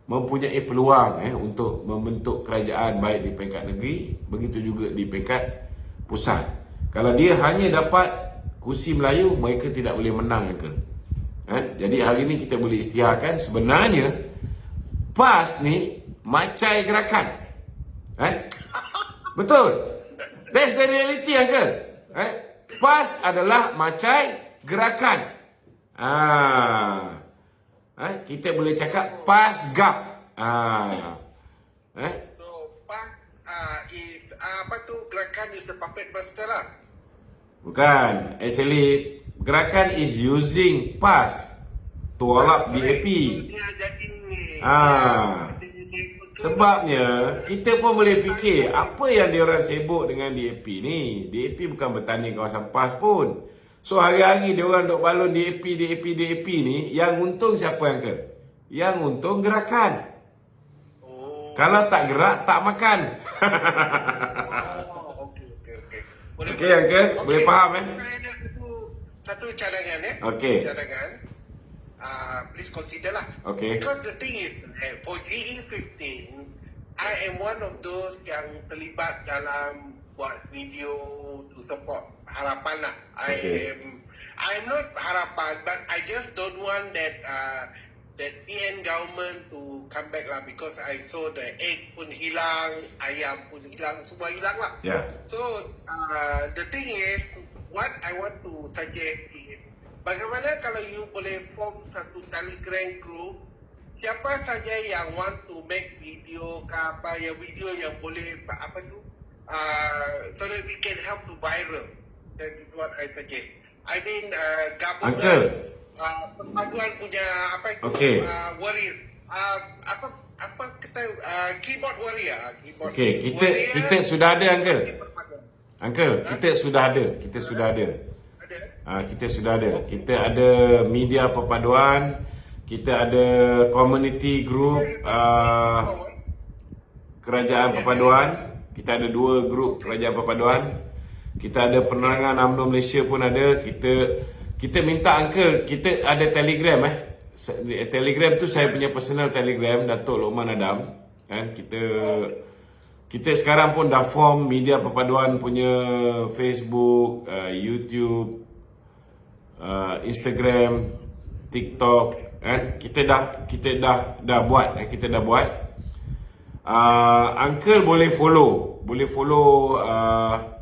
Speaker 1: mempunyai peluang untuk membentuk kerajaan baik di peringkat negeri begitu juga di peringkat pusat. Kalau dia hanya dapat kursi Melayu, mereka tidak boleh menang Jadi hari ini kita boleh isytiharkan sebenarnya PAS ni macai gerakan. Betul. That's the reality Uncle. PAS adalah macai gerakan. Kita boleh cakap PAS GAP.
Speaker 4: So, gerakan is the puppet master lah.
Speaker 1: Bukan. Actually, gerakan is using PAS to tolak DAP. Sebabnya kita pun boleh fikir apa yang diorang sibuk dengan DAP ni. DAP bukan bertanding kawasan PAS pun. So hari-hari diorang duk balon DAP ni, yang untung siapa Uncle? Yang untung gerakan. Kalau tak gerak tak makan. Okey Uncle, boleh faham
Speaker 4: Satu cadangan
Speaker 1: Okey.
Speaker 4: Cadangan. Please consider lah.
Speaker 1: Okay.
Speaker 4: Because the thing is, for GE15, I am one of those yang terlibat dalam buat video to support Harapan lah.
Speaker 1: Okay.
Speaker 4: I am not Harapan, but I just don't want that PN government to come back lah, because I saw the egg pun hilang, ayam pun hilang, semua hilang lah.
Speaker 1: Yeah.
Speaker 4: So the thing is, what I want to suggest is, bagaimana kalau you boleh form satu Telegram group, siapa saja yang want to make video ke apa, yang video yang boleh so that we can help to viral. That is what I suggest. I mean gabungan perpaduan punya warrior. Keyboard warrior.
Speaker 1: Okey, kita sudah ada Uncle. Kita sudah ada. Kita sudah ada. Kita ada media perpaduan, kita ada community group kerajaan perpaduan. Kita ada 2 grup kerajaan perpaduan. Kita ada penerangan UMNO Malaysia pun ada. Kita minta Uncle, kita ada Telegram Telegram tu saya punya personal Telegram, Datuk Lokman Adam. Kan kita sekarang pun dah form media perpaduan punya Facebook, YouTube, Instagram, TikTok, kan? Kita dah buat. Uncle boleh follow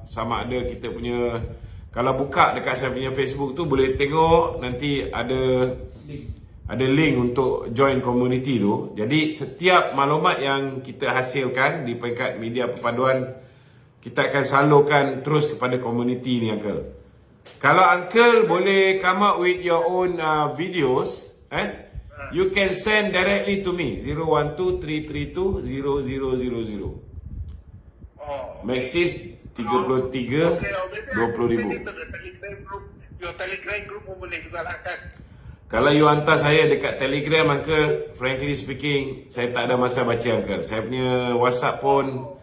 Speaker 1: sama ada kita punya, kalau buka dekat saya punya Facebook tu boleh tengok nanti ada link untuk join community tu. Jadi setiap maklumat yang kita hasilkan di peringkat media perpaduan, kita akan salurkan terus kepada community ni, Uncle. Kalau Uncle boleh come up with your own videos, you can send directly to me 012-332-0000. Maxis 33 20,000.
Speaker 4: Your Telegram group pun boleh juga lah kan.
Speaker 1: Kalau you hantar saya dekat Telegram, Uncle, frankly speaking, saya tak ada masa baca, Uncle. Saya punya WhatsApp pun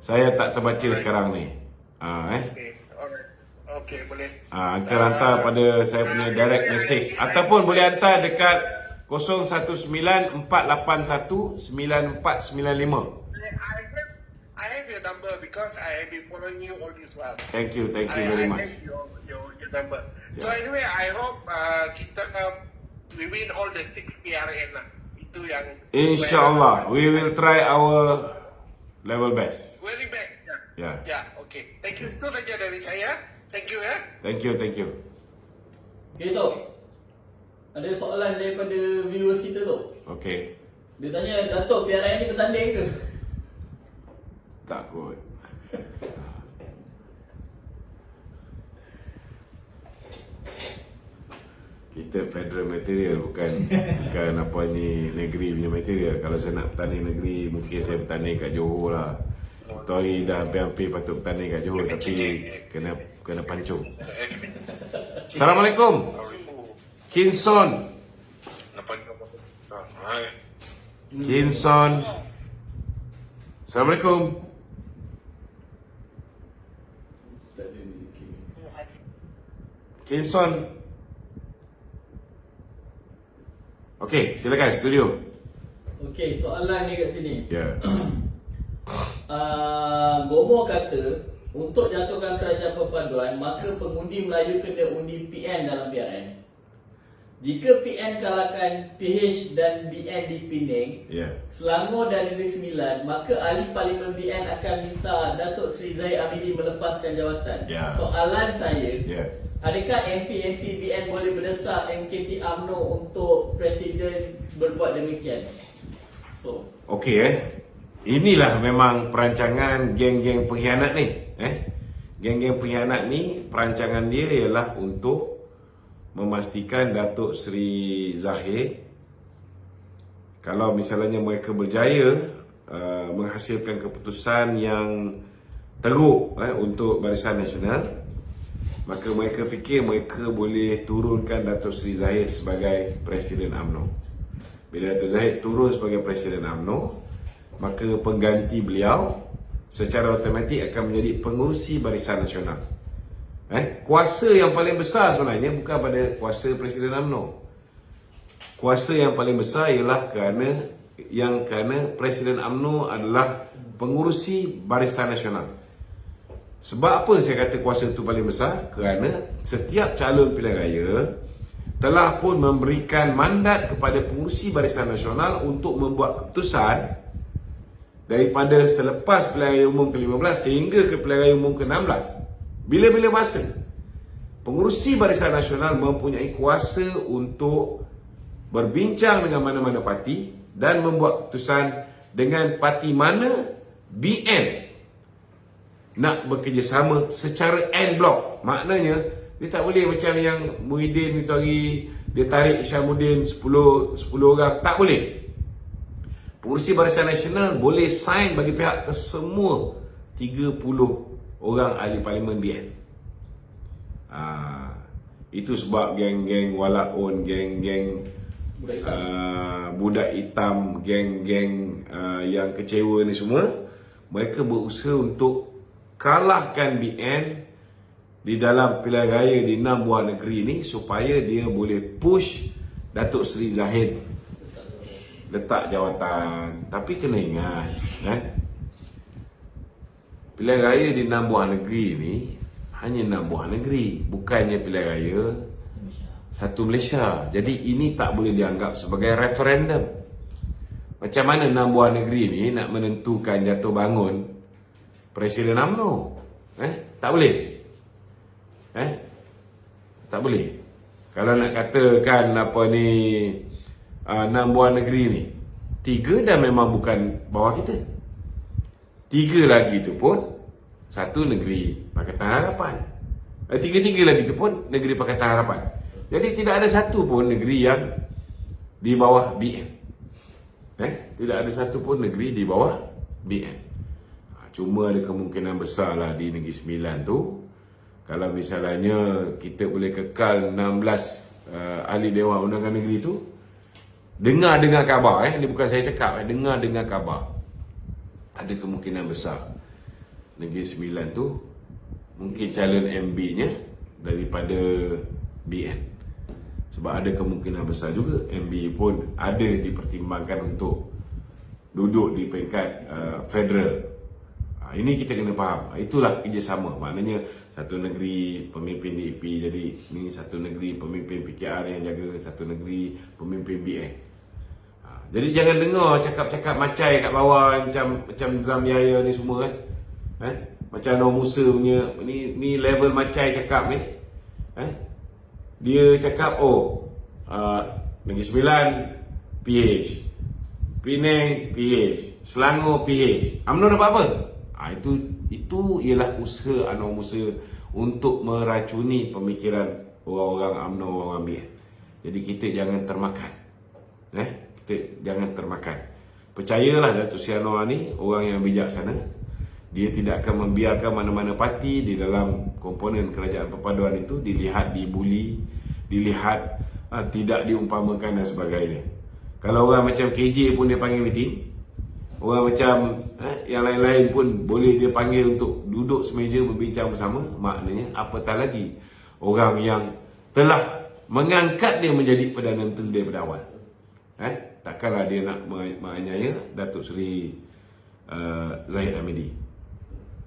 Speaker 1: saya tak terbaca sekarang ni.
Speaker 4: Okay, alright. Okay, boleh.
Speaker 1: Uncle hantar pada saya punya direct message ataupun boleh hantar dekat 0194819495.
Speaker 4: I have your number because I have been following you all this while.
Speaker 1: Thank you very much.
Speaker 4: I have your number.
Speaker 1: Yeah.
Speaker 4: So anyway, I hope kita we win all the 6 PRN lah. Itu yang
Speaker 1: InsyaAllah, we will try our level best.
Speaker 4: very bad.
Speaker 1: Yeah.
Speaker 4: Yeah, okay. Thank you. Itu saja dari saya. Thank you ya.
Speaker 1: Thank you.
Speaker 2: Okay, Tok. Ada soalan daripada viewers kita, Tok.
Speaker 1: Okay.
Speaker 2: Dia tanya, Datuk, PRN ni bertanding ke?
Speaker 1: Tak kot. Kita federal material, bukan apa ni negeri punya material. Kalau saya nak bertanding negeri, mungkin saya bertanding kat Johor lah. Tori dah hampir patut bertanding kat Johor, tapi kena pancung. Assalamualaikum. Kinson. Assalamualaikum. Kinson. Okey, silakan studio.
Speaker 2: Okey, soalan ni kat sini.
Speaker 1: Ya.
Speaker 2: Gomo kata, untuk jatuhkan kerajaan perpaduan, maka pengundi Melayu kena undi PN dalam PRN. Jika PN kalahkan PH dan BN di Penang, Selangor dan Negeri Sembilan, maka ahli Parlimen BN akan minta Datuk Seri Zahid Hamidi melepaskan jawatan. Soalan saya, adakah MP-MP BN boleh berdesak MKT UMNO untuk Presiden berbuat demikian?
Speaker 1: Okey inilah memang perancangan geng-geng pengkhianat ni. Geng-geng pengkhianat ni, perancangan dia ialah untuk memastikan Datuk Seri Zahid, kalau misalnya mereka berjaya menghasilkan keputusan yang teruk untuk Barisan Nasional, maka mereka fikir mereka boleh turunkan Datuk Seri Zahid sebagai Presiden UMNO. Bila Datuk Zahid turun sebagai Presiden UMNO, maka pengganti beliau secara automatik akan menjadi pengurusi Barisan Nasional. Kuasa yang paling besar sebenarnya bukan pada kuasa Presiden UMNO. Kuasa yang paling besar ialah kerana Presiden UMNO adalah pengurusi Barisan Nasional. Sebab apa saya kata kuasa itu paling besar? Kerana setiap calon pilihan raya telah pun memberikan mandat kepada pengurusi Barisan Nasional untuk membuat keputusan daripada selepas pilihan raya umum ke-15 sehingga ke pilihan raya umum ke-16. Bila-bila masa pengurusi Barisan Nasional mempunyai kuasa untuk berbincang dengan mana-mana parti dan membuat keputusan dengan parti mana BN nak bekerjasama secara en bloc. Maknanya dia tak boleh macam yang Muhyiddin itu hari dia tarik Isyamuddin 10 orang, tak boleh. Pengurusi Barisan Nasional boleh sign bagi pihak kesemua 30 orang ahli parlimen BN. Itu sebab geng-geng walaun, geng-geng budak hitam, geng-geng yang kecewa ni semua, mereka berusaha untuk kalahkan BN di dalam pilihan raya di 6 buah negeri ni supaya dia boleh push Datuk Seri Zahid letak jawatan. Tapi kena ingat, pilihan raya di 6 buah negeri ni hanya 6 buah negeri, bukannya pilihan raya satu Malaysia. Jadi ini tak boleh dianggap sebagai referendum. Macam mana 6 buah negeri ni nak menentukan jatuh bangun Presiden UMNO? Tak boleh. Tak boleh. Kalau nak katakan apa ni 6 buah negeri ni, 3 dah memang bukan bawah kita. 3 lagi tu pun satu negeri Pakatan Harapan. 3 lagi tu pun negeri Pakatan Harapan. Jadi tidak ada satu pun negeri yang di bawah BN. Tidak ada satu pun negeri di bawah BN. Cuma ada kemungkinan besar lah di Negeri Sembilan tu, kalau misalnya kita boleh kekal 16 ahli Dewan Undangan Negeri tu, dengar khabar, ni bukan saya cakap, dengar khabar, ada kemungkinan besar Negeri Sembilan tu mungkin calon MB-nya daripada BN. Sebab ada kemungkinan besar juga MB pun ada dipertimbangkan untuk duduk di peringkat federal. Ini kita kena faham. Itulah kerjasama. Maknanya satu negeri pemimpin DAP jadi ni, satu negeri pemimpin PKR yang jaga, satu negeri pemimpin BN. Jadi jangan dengar cakap-cakap macai kat bawah macam Zam Yahya ni semua macam Anwar Musa punya ni level macai cakap ni. Dia cakap Negeri Sembilan PH, Penang PH, Selangor PH, UMNO dapat apa? Itu ialah usaha Anwar Musa untuk meracuni pemikiran orang-orang UMNO, orang BN. Jadi kita jangan termakan. Kita jangan termakan. Percayalah Datuk Seri Anwar ni orang yang bijaksana. Dia tidak akan membiarkan mana-mana parti di dalam komponen kerajaan perpaduan itu dilihat dibuli, dilihat tidak diumpamakan dan sebagainya. Kalau orang macam KJ pun dia panggil meeting, orang macam yang lain-lain pun boleh dia panggil untuk duduk semeja berbincang bersama, maknanya apatah lagi orang yang telah mengangkat dia menjadi Perdana Menteri daripada awal. Takkanlah dia nak menganiaya Datuk Seri Zahid Hamidi.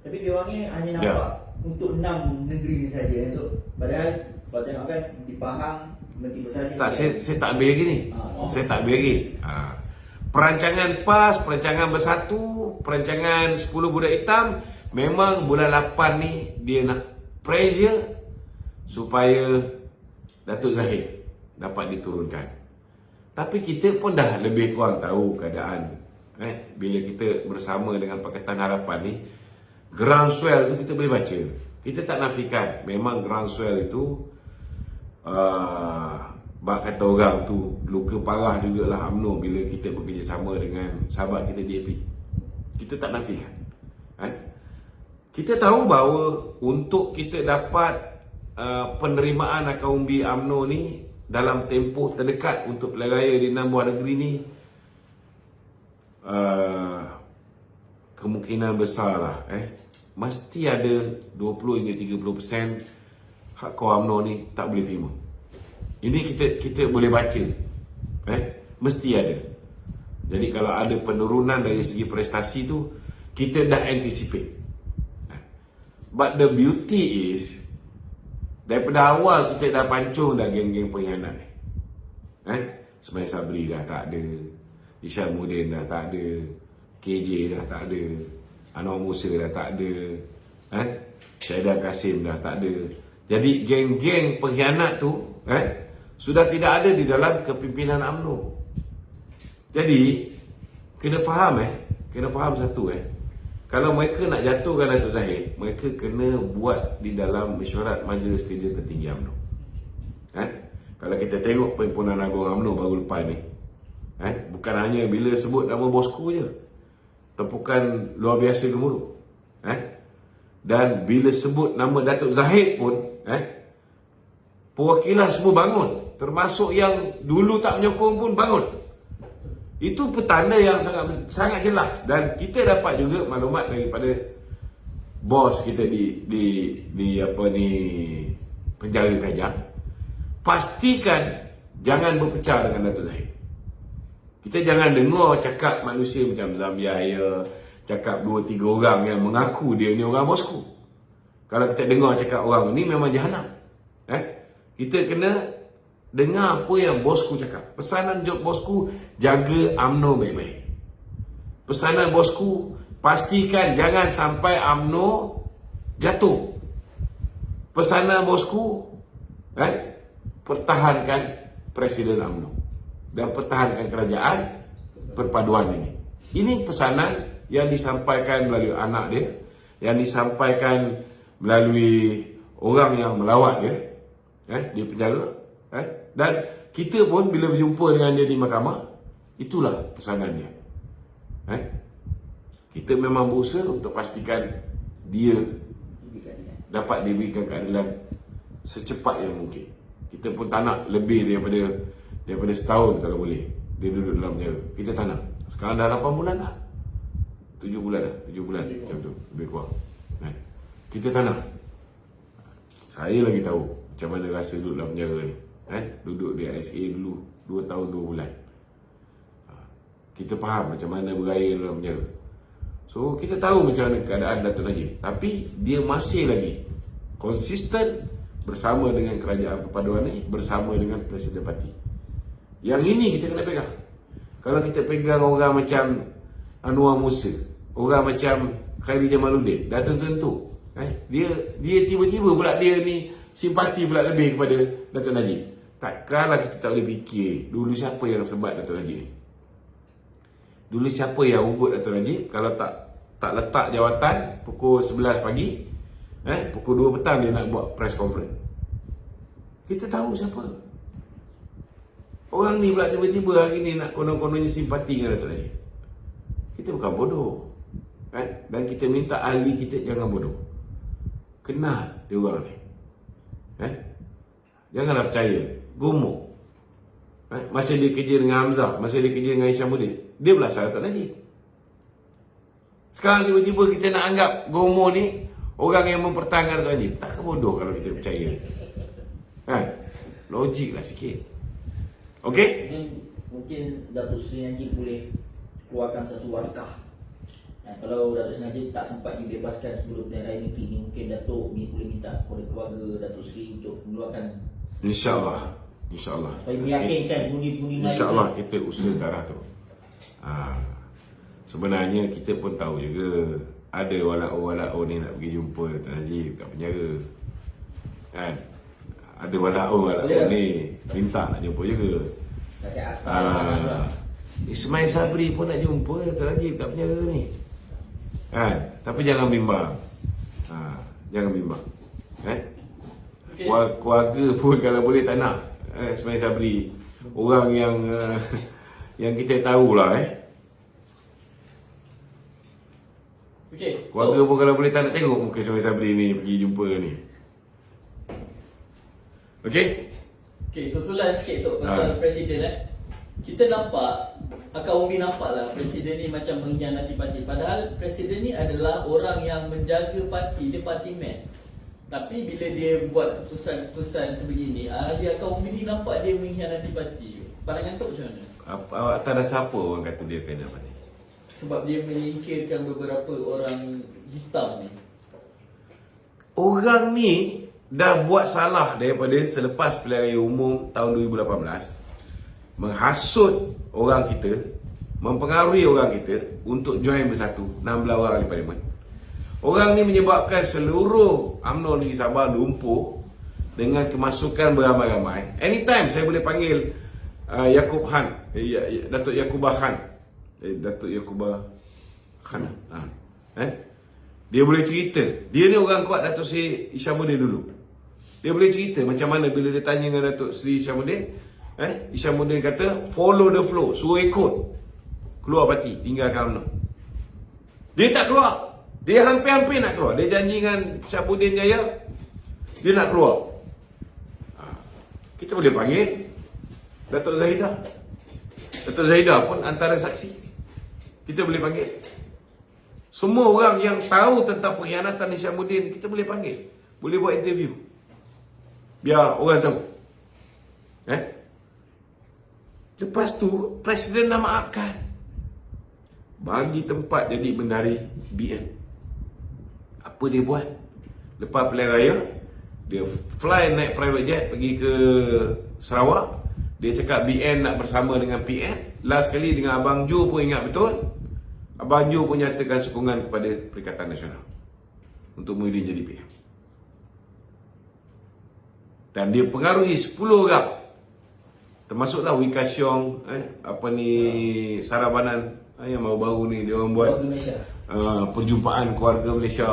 Speaker 3: Tapi dia orang ni hanya nampak untuk 6 negeri ni saja tu. Padahal kalau tengok kan di Pahang Menteri Besarnya
Speaker 1: tak, saya tak ambil lagi ni. Saya tak ambil lagi. Perancangan PAS, perancangan Bersatu, perancangan 10 Budak Hitam, memang bulan 8 ni dia nak pressure supaya Datuk Zahid dapat diturunkan. Tapi kita pun dah lebih kurang tahu keadaan. Bila kita bersama dengan Pakatan Harapan ni, groundswell tu kita boleh baca. Kita tak nafikan memang groundswell itu bak kata orang tu luka parah jugalah UMNO bila kita bekerjasama dengan sahabat kita DAP. Kita tak nafikan. Kita tahu bahawa untuk kita dapat penerimaan akaun umbi UMNO ni dalam tempoh terdekat untuk pilihan raya di 6 buah negeri ni, kemungkinan besar lah mesti ada 20 hingga 30% hak kaum UMNO ni tak boleh terima. Ini kita boleh baca. Mesti ada. Jadi kalau ada penurunan dari segi prestasi tu, kita dah anticipate. But the beauty is, daripada awal kita dah pancung dah geng-geng pengkhianat ni. Ismail Sabri dah tak ada, Isyamuddin dah tak ada, KJ dah tak ada, Anwar Musa dah tak ada, Syahidah Kasim dah tak ada. Jadi geng-geng pengkhianat tu sudah tidak ada di dalam kepimpinan UMNO. Jadi kena faham kena faham satu kalau mereka nak jatuhkan Datuk Zahid, mereka kena buat di dalam mesyuarat Majlis Kerja Tertinggi UMNO. Kalau kita tengok Perhimpunan Agung UMNO baru lepas ni, bukan hanya bila sebut nama bosku je, tepukan luar biasa gemuruh. Dan bila sebut nama Datuk Zahid pun, perwakilan semua bangun, termasuk yang dulu tak menyokong pun bangun. Itu petanda yang sangat jelas. Dan kita dapat juga maklumat daripada bos kita di apa ni penjara kerajaan, pastikan jangan berpecah dengan Datuk Zahid. Kita jangan dengar cakap manusia macam Zambiaya, cakap 2-3 orang yang mengaku dia ni orang bosku. Kalau kita dengar cakap orang ni memang jahanam. Kita kena dengar apa yang bosku cakap. Pesanan bosku, jaga UMNO baik-baik. Pesanan bosku, pastikan jangan sampai UMNO jatuh. Pesanan bosku, pertahankan Presiden UMNO dan pertahankan kerajaan perpaduan ini. Ini pesanan yang disampaikan melalui anak dia, yang disampaikan melalui orang yang melawat dia di penjara, dan kita pun bila berjumpa dengan dia di mahkamah, itulah pesanan dia. Kita memang berusaha untuk pastikan dia dapat diberikan keadilan secepat yang mungkin. Kita pun tak nak lebih daripada setahun kalau boleh dia duduk dalam penjara. Kita tak nak. Sekarang dah 8 bulan dah. 7 bulan dah. 7 bulan macam tu. Lebih kurang. Kita tak nak. Saya lagi tahu macam mana rasa duduk dalam penjara ni. Duduk di ISA dulu 2 tahun 2 bulan. Kita faham macam mana beraya dalam penjara. So kita tahu macam mana keadaan Datuk Najib. Tapi dia masih lagi konsisten bersama dengan kerajaan perpaduan ni, bersama dengan Presiden Parti. Yang ini kita kena pegang. Kalau kita pegang orang macam Anwar Musa, orang macam Khairi Jamaluddin, dah tentu dia tiba-tiba pula dia ni simpati pula lebih kepada Datuk Najib. Takkanlah kita tak boleh fikir dulu siapa yang sebat Datuk Najib ni. Dulu siapa yang ugut Datuk Najib kalau tak letak jawatan pukul 11 pagi, pukul 2 petang dia nak buat press conference. Kita tahu siapa. Orang ni pula tiba-tiba hari ni nak konon-kononnya simpati dengan Datuk Najib. Kita bukan bodoh. Dan kita minta ahli kita jangan bodoh. Kenal dia orang ni. Janganlah percaya. Gomok. Masa dia kerja dengan Hamzah, masa dia kerja dengan Isyamuddin, dia belasah Datuk Najib. Sekarang tiba-tiba kita nak anggap Gomo ni orang yang mempertahankan Datuk Najib. Takkan bodoh kalau kita percaya. Logiklah sikit. Okey?
Speaker 3: Mungkin Datuk Seri Najib boleh keluarkan satu warkah. Kalau Datuk Seri Najib tak sempat dibebaskan sebelum pilihan raya negeri ni, mungkin Datuk ni boleh minta kepada keluarga Datuk Seri untuk mengeluarkan,
Speaker 1: InsyaAllah.
Speaker 3: supaya meyakinkan bunyi-bunyi Melayu.
Speaker 1: InsyaAllah kita usaha ke arah tu. Sebenarnya kita pun tahu juga ada walao-walao ni nak pergi jumpa Datuk Najib kat penjara. Ada walao-walao ni minta nak jumpa juga. Ismail Sabri pun nak jumpa Datuk Najib kat penjara ni. Tapi jangan bimbang. Jangan bimbang. Keluarga pun kalau boleh tak nak Ismail Sabri, orang yang kita tahulah. Keluarga pun kalau boleh tak nak tengok muka Ismail Sabri ni pergi jumpa ni.
Speaker 2: Susulan sikit tu pasal Presiden. Kita nampak, Akak Umi nampak lah Presiden ni macam mengkhianati parti. Padahal Presiden ni adalah orang yang menjaga parti, dia parti man. Tapi bila dia buat keputusan sebegini, dia Akak Umi ni nampak dia mengkhianati parti. Pandangan tu macam mana?
Speaker 1: Atas dasar apa orang kata dia kena parti?
Speaker 2: Sebab dia menyingkirkan beberapa orang hitam ni.
Speaker 1: Orang ni dah buat salah daripada selepas pilihan raya umum tahun 2018, menghasut orang kita, mempengaruhi orang kita untuk join bersatu 16 orang di parlimen. Orang ni menyebabkan seluruh UMNO Negeri Sabah lumpuh dengan kemasukan beramai-ramai. Anytime saya boleh panggil Yaakob Han, Datuk Yaakubah Han. Datuk Yaakubah Han. Dia boleh cerita. Dia ni orang kuat Datuk Seri Isyamuddin dulu. Dia boleh cerita macam mana bila dia tanya dengan Datuk Seri Isyamuddin, Isyamuddin kata follow the flow, suruh ikut. Keluar parti, tinggalkan UMNO. Dia tak keluar. Dia hampir-hampir nak keluar. Dia janji dengan Syabuddin Jaya, dia nak keluar. Kita boleh panggil Datuk Zahidah. Datuk Zahidah pun antara saksi. Kita boleh panggil. Semua orang yang tahu tentang pengkhianatan Hishamuddin, kita boleh panggil. Boleh buat interview. Biar orang tahu. Lepas tu, Presiden nak maafkan. Bagi tempat jadi bendahari BN. Apa dia buat? Lepas pilihan raya, dia fly naik private jet pergi ke Sarawak. Dia cakap BN nak bersama dengan PN. Last kali dengan Abang Jo pun ingat betul. Abang Jo pun nyatakan sokongan kepada Perikatan Nasional untuk Muhyiddin jadi PM. Dan dia pengaruhi 10 orang. Termasuklah Wika Siong, Sarabanan, yang baru-baru ni dia orang buat perjumpaan keluarga Malaysia.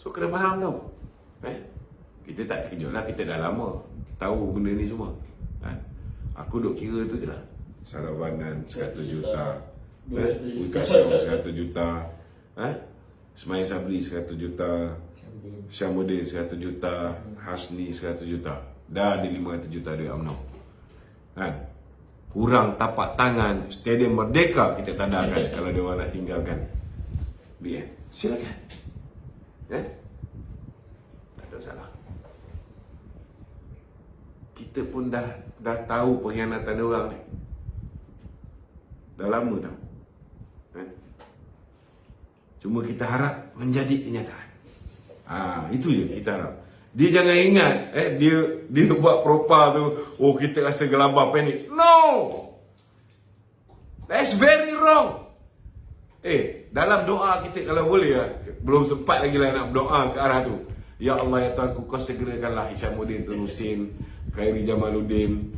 Speaker 1: So kena faham tau. Kita tak terkejut lah, kita dah lama tahu benda ni semua. Aku duk kira tu je lah. Sarabanan 100 juta, Wika Siong 100 juta, Ismail Sabri 100 juta, Hishamuddin 100 juta, Hasni 100 juta. Dah ada 500 juta duit UMNO. Kurang tapak tangan Stadium Merdeka kita tandakan kalau dia orang nak tinggalkan BN. Silakan. Tak ada salah. Kita pun dah tahu pengkhianatan dia orang ni. Dah lama tahu. Cuma kita harap menjadi kenyataan. Itu je kita harap. Dia jangan ingat dia buat propa tu, kita rasa gelabah panik. No. That's very wrong. Dalam doa kita kalau boleh belum sempat lagi lah nak berdoa ke arah tu. Ya Allah ya Tuhan, kau segerakanlah Hishamuddin terusin, Khairi Jamaluddin,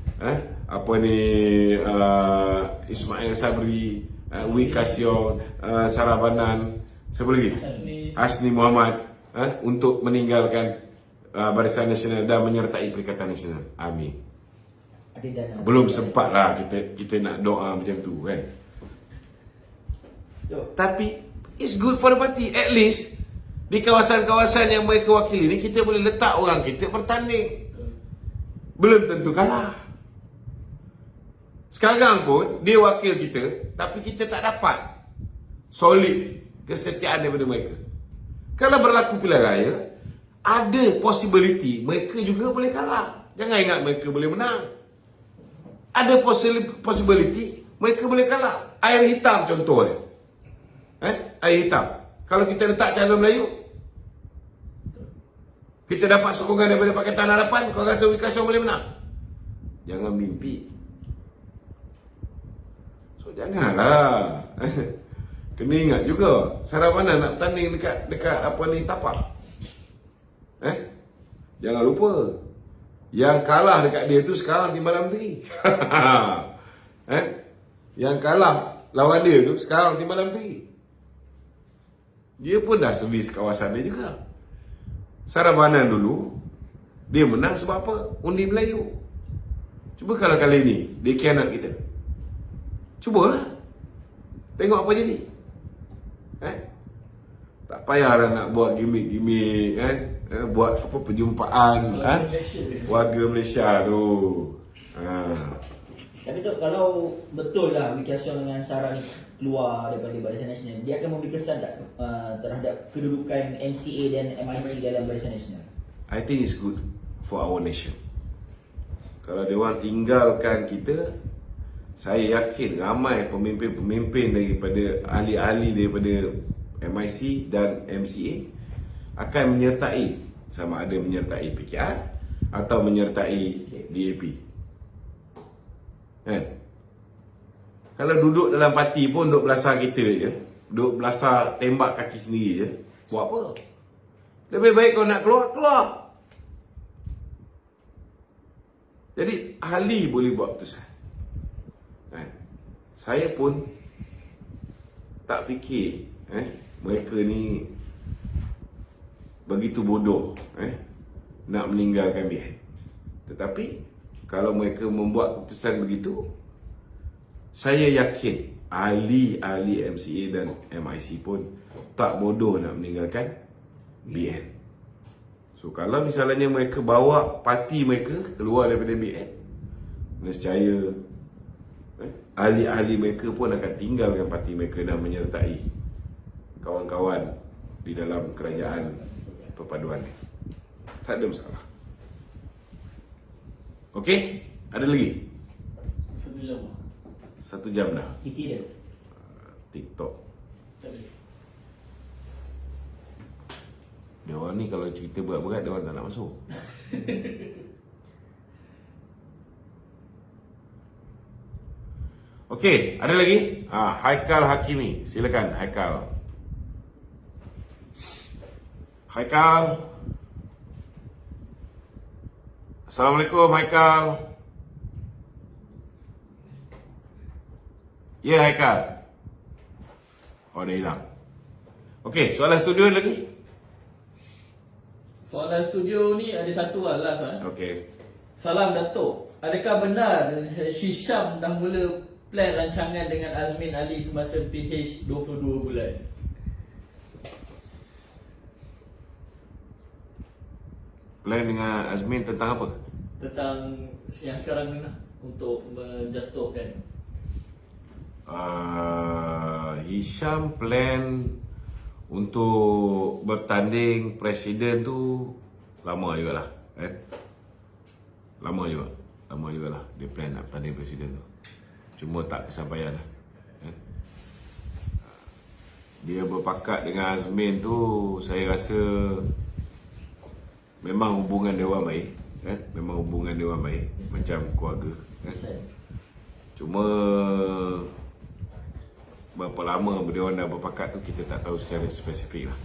Speaker 1: Ismail Sabri, Wika Siong, Sarabanan, siapa lagi? Hasni Muhammad, untuk meninggalkan Barisan Nasional dan menyertai Perikatan Nasional. Amin. Belum sempat lah kita nak doa macam tu kan. Tapi it's good for the party. At least di kawasan-kawasan yang mereka wakili ni, kita boleh letak orang kita bertanding. Belum tentu kalah. Sekarang pun dia wakil kita, tapi kita tak dapat solid kesetiaan daripada mereka. Kalau berlaku pilihan raya, ada possibility mereka juga boleh kalah. Jangan ingat mereka boleh menang. Ada possibility mereka boleh kalah. Air hitam contoh dia. Air hitam. Kalau kita letak calon Melayu, kita dapat sokongan daripada Pakatan Harapan, kau rasa Wika Siong boleh menang? Jangan mimpi. So janganlah. Kena ingat juga, Sarabanan nak bertanding dekat tapak. Jangan lupa, yang kalah dekat dia tu sekarang Timbalan Menteri. Yang kalah lawan dia tu sekarang Timbalan Menteri. Dia pun dah servis kawasan dia juga. Sarabanan dulu dia menang sebab apa? Undi Melayu. Cuba kalau kali ni dia khianat kita. Cubalah. Tengok apa jadi. Tak payahlah nak buat gimmick-gimmick buat apa perjumpaan warga Malaysia tu.
Speaker 3: Tapi Dok, kalau betul lah Wika Siong dengan Sarah ni keluar daripada Barisan Nasional, dia akan memberi kesan tak terhadap kedudukan MCA dan MIC dalam Barisan Nasional?
Speaker 1: I think it's good for our nation. Kalau dia orang tinggalkan kita, saya yakin ramai pemimpin-pemimpin daripada ahli-ahli daripada MIC dan MCA akan menyertai, sama ada menyertai PKR atau menyertai DAP. Kalau duduk dalam parti pun duduk belasah kita je, duduk belasah tembak kaki sendiri je, buat apa? Lebih baik kau nak keluar. Jadi ahli boleh buat keputusan. Saya pun tak fikir mereka ni begitu bodoh nak meninggalkan BN. Tetapi kalau mereka membuat keputusan begitu, saya yakin ahli-ahli MCA dan MIC pun tak bodoh nak meninggalkan BN. So kalau misalnya mereka bawa parti mereka keluar daripada BN, nescaya ahli-ahli mereka pun akan tinggalkan parti mereka dan menyertai kawan-kawan di dalam kerajaan perpaduan ni. Tak ada masalah. Okey, ada lagi?
Speaker 2: 1 jam.
Speaker 1: 1 jam dah.
Speaker 3: Kita dia.
Speaker 1: TikTok.
Speaker 2: Tak ada.
Speaker 1: Dia orang ni kalau cerita berat-berat dia orang tak nak masuk. Okey, ada lagi? Haikal Hakimi. Silakan Haikal. Haikal. Assalamualaikum Haikal. Ya Haikal. Oh, dia hilang. Okey, soalan studio lagi?
Speaker 2: Soalan studio ni ada satu lah last lah.
Speaker 1: Okey.
Speaker 2: Salam Datuk. Adakah benar Hisham dah mula plan rancangan dengan Azmin Ali semasa PH 22 bulan?
Speaker 1: Plan dengan Azmin tentang apa?
Speaker 2: Tentang yang sekarang ni lah, untuk menjatuhkan.
Speaker 1: Hisham plan untuk bertanding presiden tu lama jugalah, kan? Lama jugalah dia plan nak bertanding presiden tu. Cuma tak kesampaian lah, kan? Dia berpakat dengan Azmin tu, saya rasa memang hubungan dia orang baik, kan? Memang hubungan dia orang baik, macam keluarga, kan? Cuma berapa lama dia orang dah berpakat tu kita tak tahu secara spesifik lah.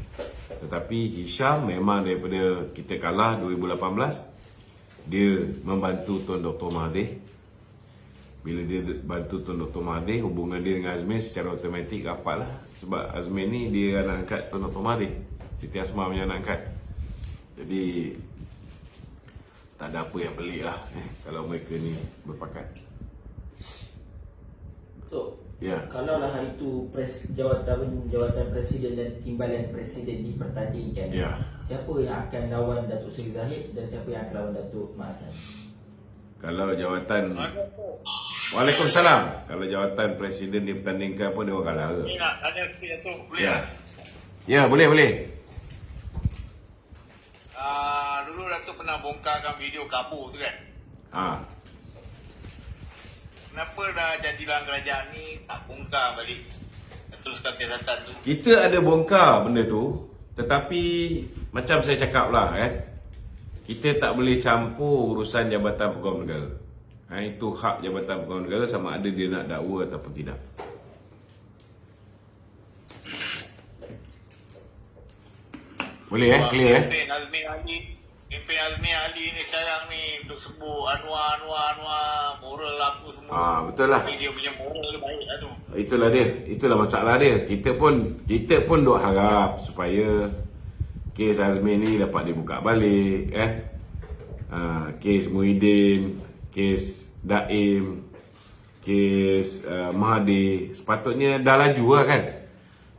Speaker 1: Tetapi Hisham memang daripada kita kalah 2018, dia membantu Tun Dr. Mahathir. Bila dia bantu Tun Dr. Mahathir, hubungan dia dengan Azmin secara automatik rapat lah. Sebab Azmin ni dia anak angkat Tun Dr. Mahathir, Siti Asma punya anak angkat. Jadi tak ada apa yang pelik lah kalau mereka ni berpakat.
Speaker 3: Tok,
Speaker 1: Ya.
Speaker 3: kalau lah hari tu jawatan presiden dan timbalan presiden dipertandingkan,
Speaker 1: Ya.
Speaker 3: siapa yang akan lawan Datuk Seri Zahid dan siapa yang akan lawan Datuk Mak Hassan?
Speaker 1: Kalau jawatan Waalaikumsalam. Kalau jawatan presiden dipertandingkan pun dia orang kalah ke?
Speaker 4: Ni nak tanya sikit tu, boleh
Speaker 1: Ya.
Speaker 4: tak?
Speaker 1: Ya, boleh.
Speaker 4: Dulu Datuk pernah bongkarkan video kabur tu kan? Kenapa dah jadi dalam kerajaan ni tak bongkar balik dan teruskan siasatan tu?
Speaker 1: Kita ada bongkar benda tu, tetapi macam saya cakap lah, kita tak boleh campur urusan Jabatan Pegawai Negara. Itu hak Jabatan Pegawai Negara, sama ada dia nak dakwa ataupun tidak. Boleh clear
Speaker 4: Kempen Azmin Ali ni sekarang ni duk sebut Anwar moral apa semua.
Speaker 1: Betul lah.
Speaker 4: Tapi dia punya moral tu baik lah tu.
Speaker 1: Itulah masalah dia. Kita pun duk harap supaya kes Azmin ni dapat dibuka balik, kes Muhyiddin, kes Daim, kes Mahathir sepatutnya dah laju lah, kan.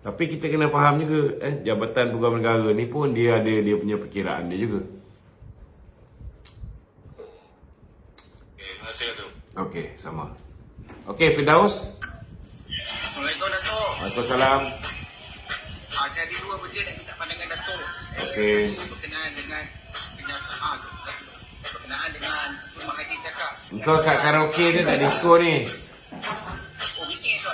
Speaker 1: Tapi kita kena faham juga, Jabatan Pegawai Negara ni pun dia ada dia punya perkiraan dia juga.
Speaker 4: Terima kasih tu.
Speaker 1: Okey, sama. Okey, Firdaus.
Speaker 5: Assalamualaikum Datuk.
Speaker 1: Waalaikumsalam.
Speaker 5: Saya ada dua benda nak minta pandangan Datuk.
Speaker 1: Okey.
Speaker 5: Berkenaan dengan kenyataan berkenaan dengan Tun Mahathir cakap.
Speaker 1: Engkau kat karaoke ni tak disco ni.
Speaker 5: Oh, bising tu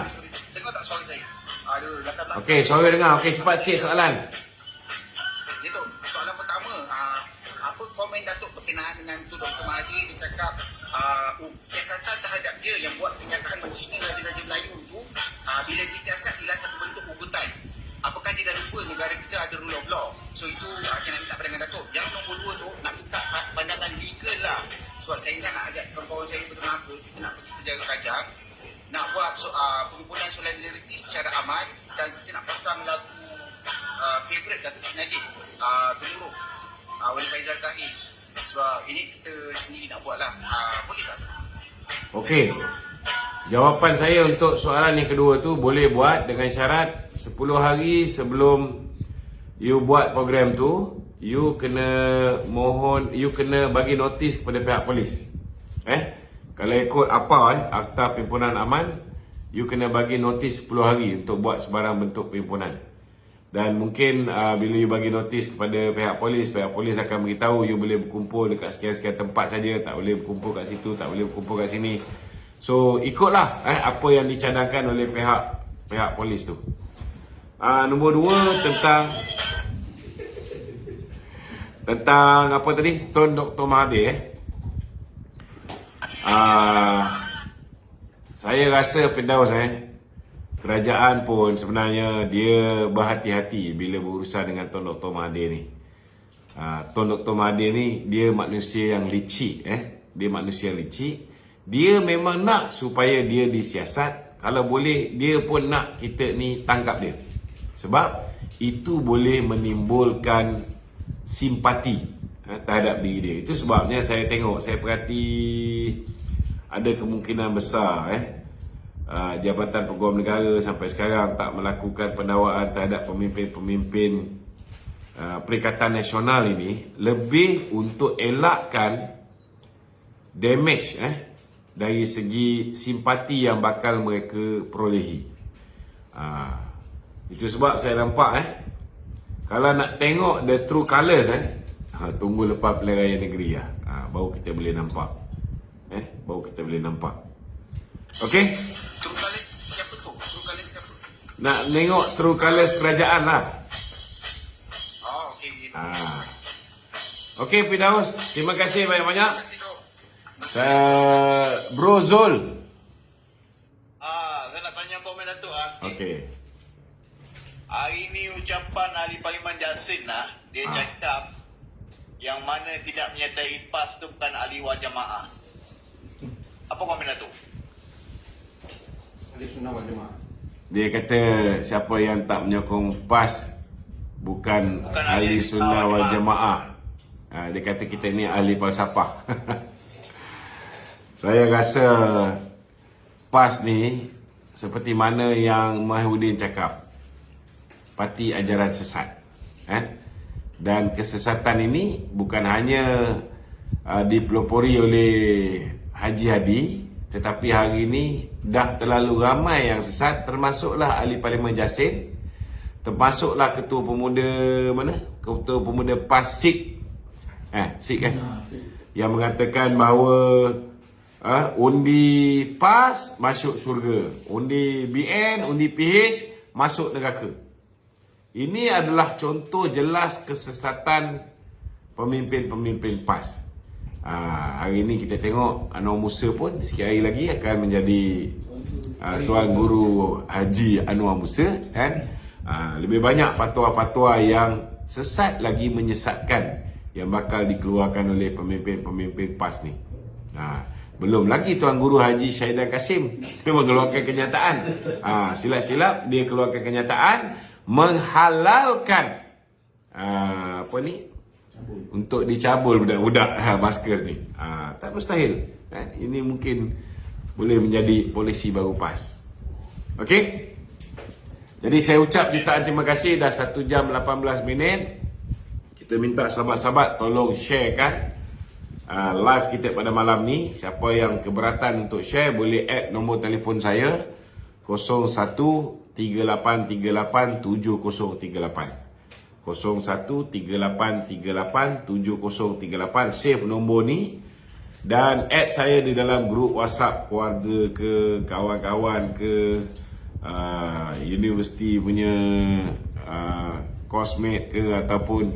Speaker 5: sorry. Tengok tak suara saya? Aduh, belakang.
Speaker 1: Okey, suara dengar. Okey, cepat sikit soalan.
Speaker 5: Datuk, soalan pertama, apa komen Datuk berkenaan dengan Tun Dr. Mahathir? Dia cakap siasatan terhadap dia yang buat kenyataan menghina Raja-Raja Melayu tu, bila disiasat ialah satu bentuk ugutan. Apakah dia dah lupa negara kita ada rule of law? So itu saya nak minta pandangan Datuk. Yang nombor dua tu, nak minta pandangan legal lah. Sebab saya ingat nak ajak kawan-kawan saya bernama, kita nak pergi penjara Kajang, nak buat pengumpulan solidariti secara aman, dan kita nak pasang lagu favourite Datuk Seri Najib, Gemuruh, Wali Faizal Tahir. Sebab ini kita sendiri nak buat lah. Boleh tak?
Speaker 1: Okey. Jawapan saya untuk soalan yang kedua tu, boleh buat dengan syarat 10 hari sebelum you buat program tu, you kena bagi notis kepada pihak polis. Kalau ikut Akta Perhimpunan Aman, you kena bagi notis 10 hari untuk buat sebarang bentuk perhimpunan. Dan mungkin bila you bagi notis kepada pihak polis akan beritahu you boleh berkumpul dekat sekian-sekian tempat saja, tak boleh berkumpul kat situ, tak boleh berkumpul kat sini. So ikutlah apa yang dicadangkan oleh pihak polis tu. Nombor 2 tentang apa tadi? Tun Dr. Mahathir. Saya rasa Firdaus kerajaan pun sebenarnya dia berhati-hati bila berurusan dengan Tun Dr. Mahathir ni. Tun Dr. Mahathir ni dia manusia yang licik. Dia manusia licik. Dia memang nak supaya dia disiasat. Kalau boleh dia pun nak kita ni tangkap dia. Sebab itu boleh menimbulkan simpati terhadap diri dia. Itu sebabnya saya perhati ada kemungkinan besar Jabatan Peguam Negara sampai sekarang tak melakukan pendakwaan terhadap pemimpin-pemimpin Perikatan Nasional ini, lebih untuk elakkan damage dari segi simpati yang bakal mereka perolehi. Itu sebab saya nampak kalau nak tengok the true colours tunggu lepas Pilihan Raya Negeri baru kita boleh nampak. Okey?
Speaker 5: True colours siapa tu? True colours siapa?
Speaker 1: Nak tengok true colours kerajaan lah.
Speaker 5: Okey.
Speaker 1: Okey Firdaus, terima kasih banyak-banyak.
Speaker 5: Terima kasih, Dok.
Speaker 1: Bro Zul.
Speaker 6: Saya nak tanya komen Datuk
Speaker 1: Okey.
Speaker 6: Hari ni ucapan Ahli Parlimen Jasin dia cakap yang mana tidak menyertai PAS tu bukan ahli wal jamaah. Apa komen Datuk?
Speaker 7: Ahli Sunnah wal Jamaah.
Speaker 1: Dia kata siapa yang tak menyokong PAS bukan ahli sunnah wal jamaah. Dia kata kita ni ahli falsafah. Saya rasa PAS ni seperti mana yang Mahyudin cakap, parti ajaran sesat. Dan kesesatan ini bukan hanya dipelopori oleh Haji Hadi, tetapi hari ini dah terlalu ramai yang sesat, termasuklah Ahli Parlimen Jasin, termasuklah Ketua Pemuda Ketua Pemuda PAS SIK. SIK yang mengatakan bahawa undi PAS masuk syurga, undi BN, undi PH masuk neraka. Ini adalah contoh jelas kesesatan pemimpin-pemimpin PAS. Hari ini kita tengok Anwar Musa pun sikit hari lagi akan menjadi Tuan Guru Haji Anwar Musa, kan? Lebih banyak fatwa-fatwa yang sesat lagi menyesatkan yang bakal dikeluarkan oleh pemimpin-pemimpin PAS ni. Belum lagi Tuan Guru Haji Syahidan Kasim dia mengeluarkan kenyataan. Silap-silap dia keluarkan kenyataan menghalalkan untuk dicabul budak-budak baskers ni. Tak mustahil. Ini mungkin boleh menjadi polisi baru PAS. Okey? Jadi saya ucap jutaan terima kasih. Dah 1 jam 18 minit. Kita minta sahabat-sahabat tolong sharekan live kita pada malam ni. Siapa yang keberatan untuk share boleh add nombor telefon saya 0138387038. 0138387038. Save nombor ni dan add saya di dalam grup WhatsApp keluarga ke, kawan-kawan ke, universiti punya cosmate ke, ataupun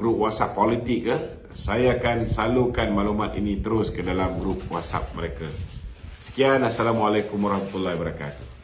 Speaker 1: grup WhatsApp politik ke. Saya akan salurkan maklumat ini terus ke dalam grup WhatsApp mereka. Sekian, Assalamualaikum warahmatullahi wabarakatuh.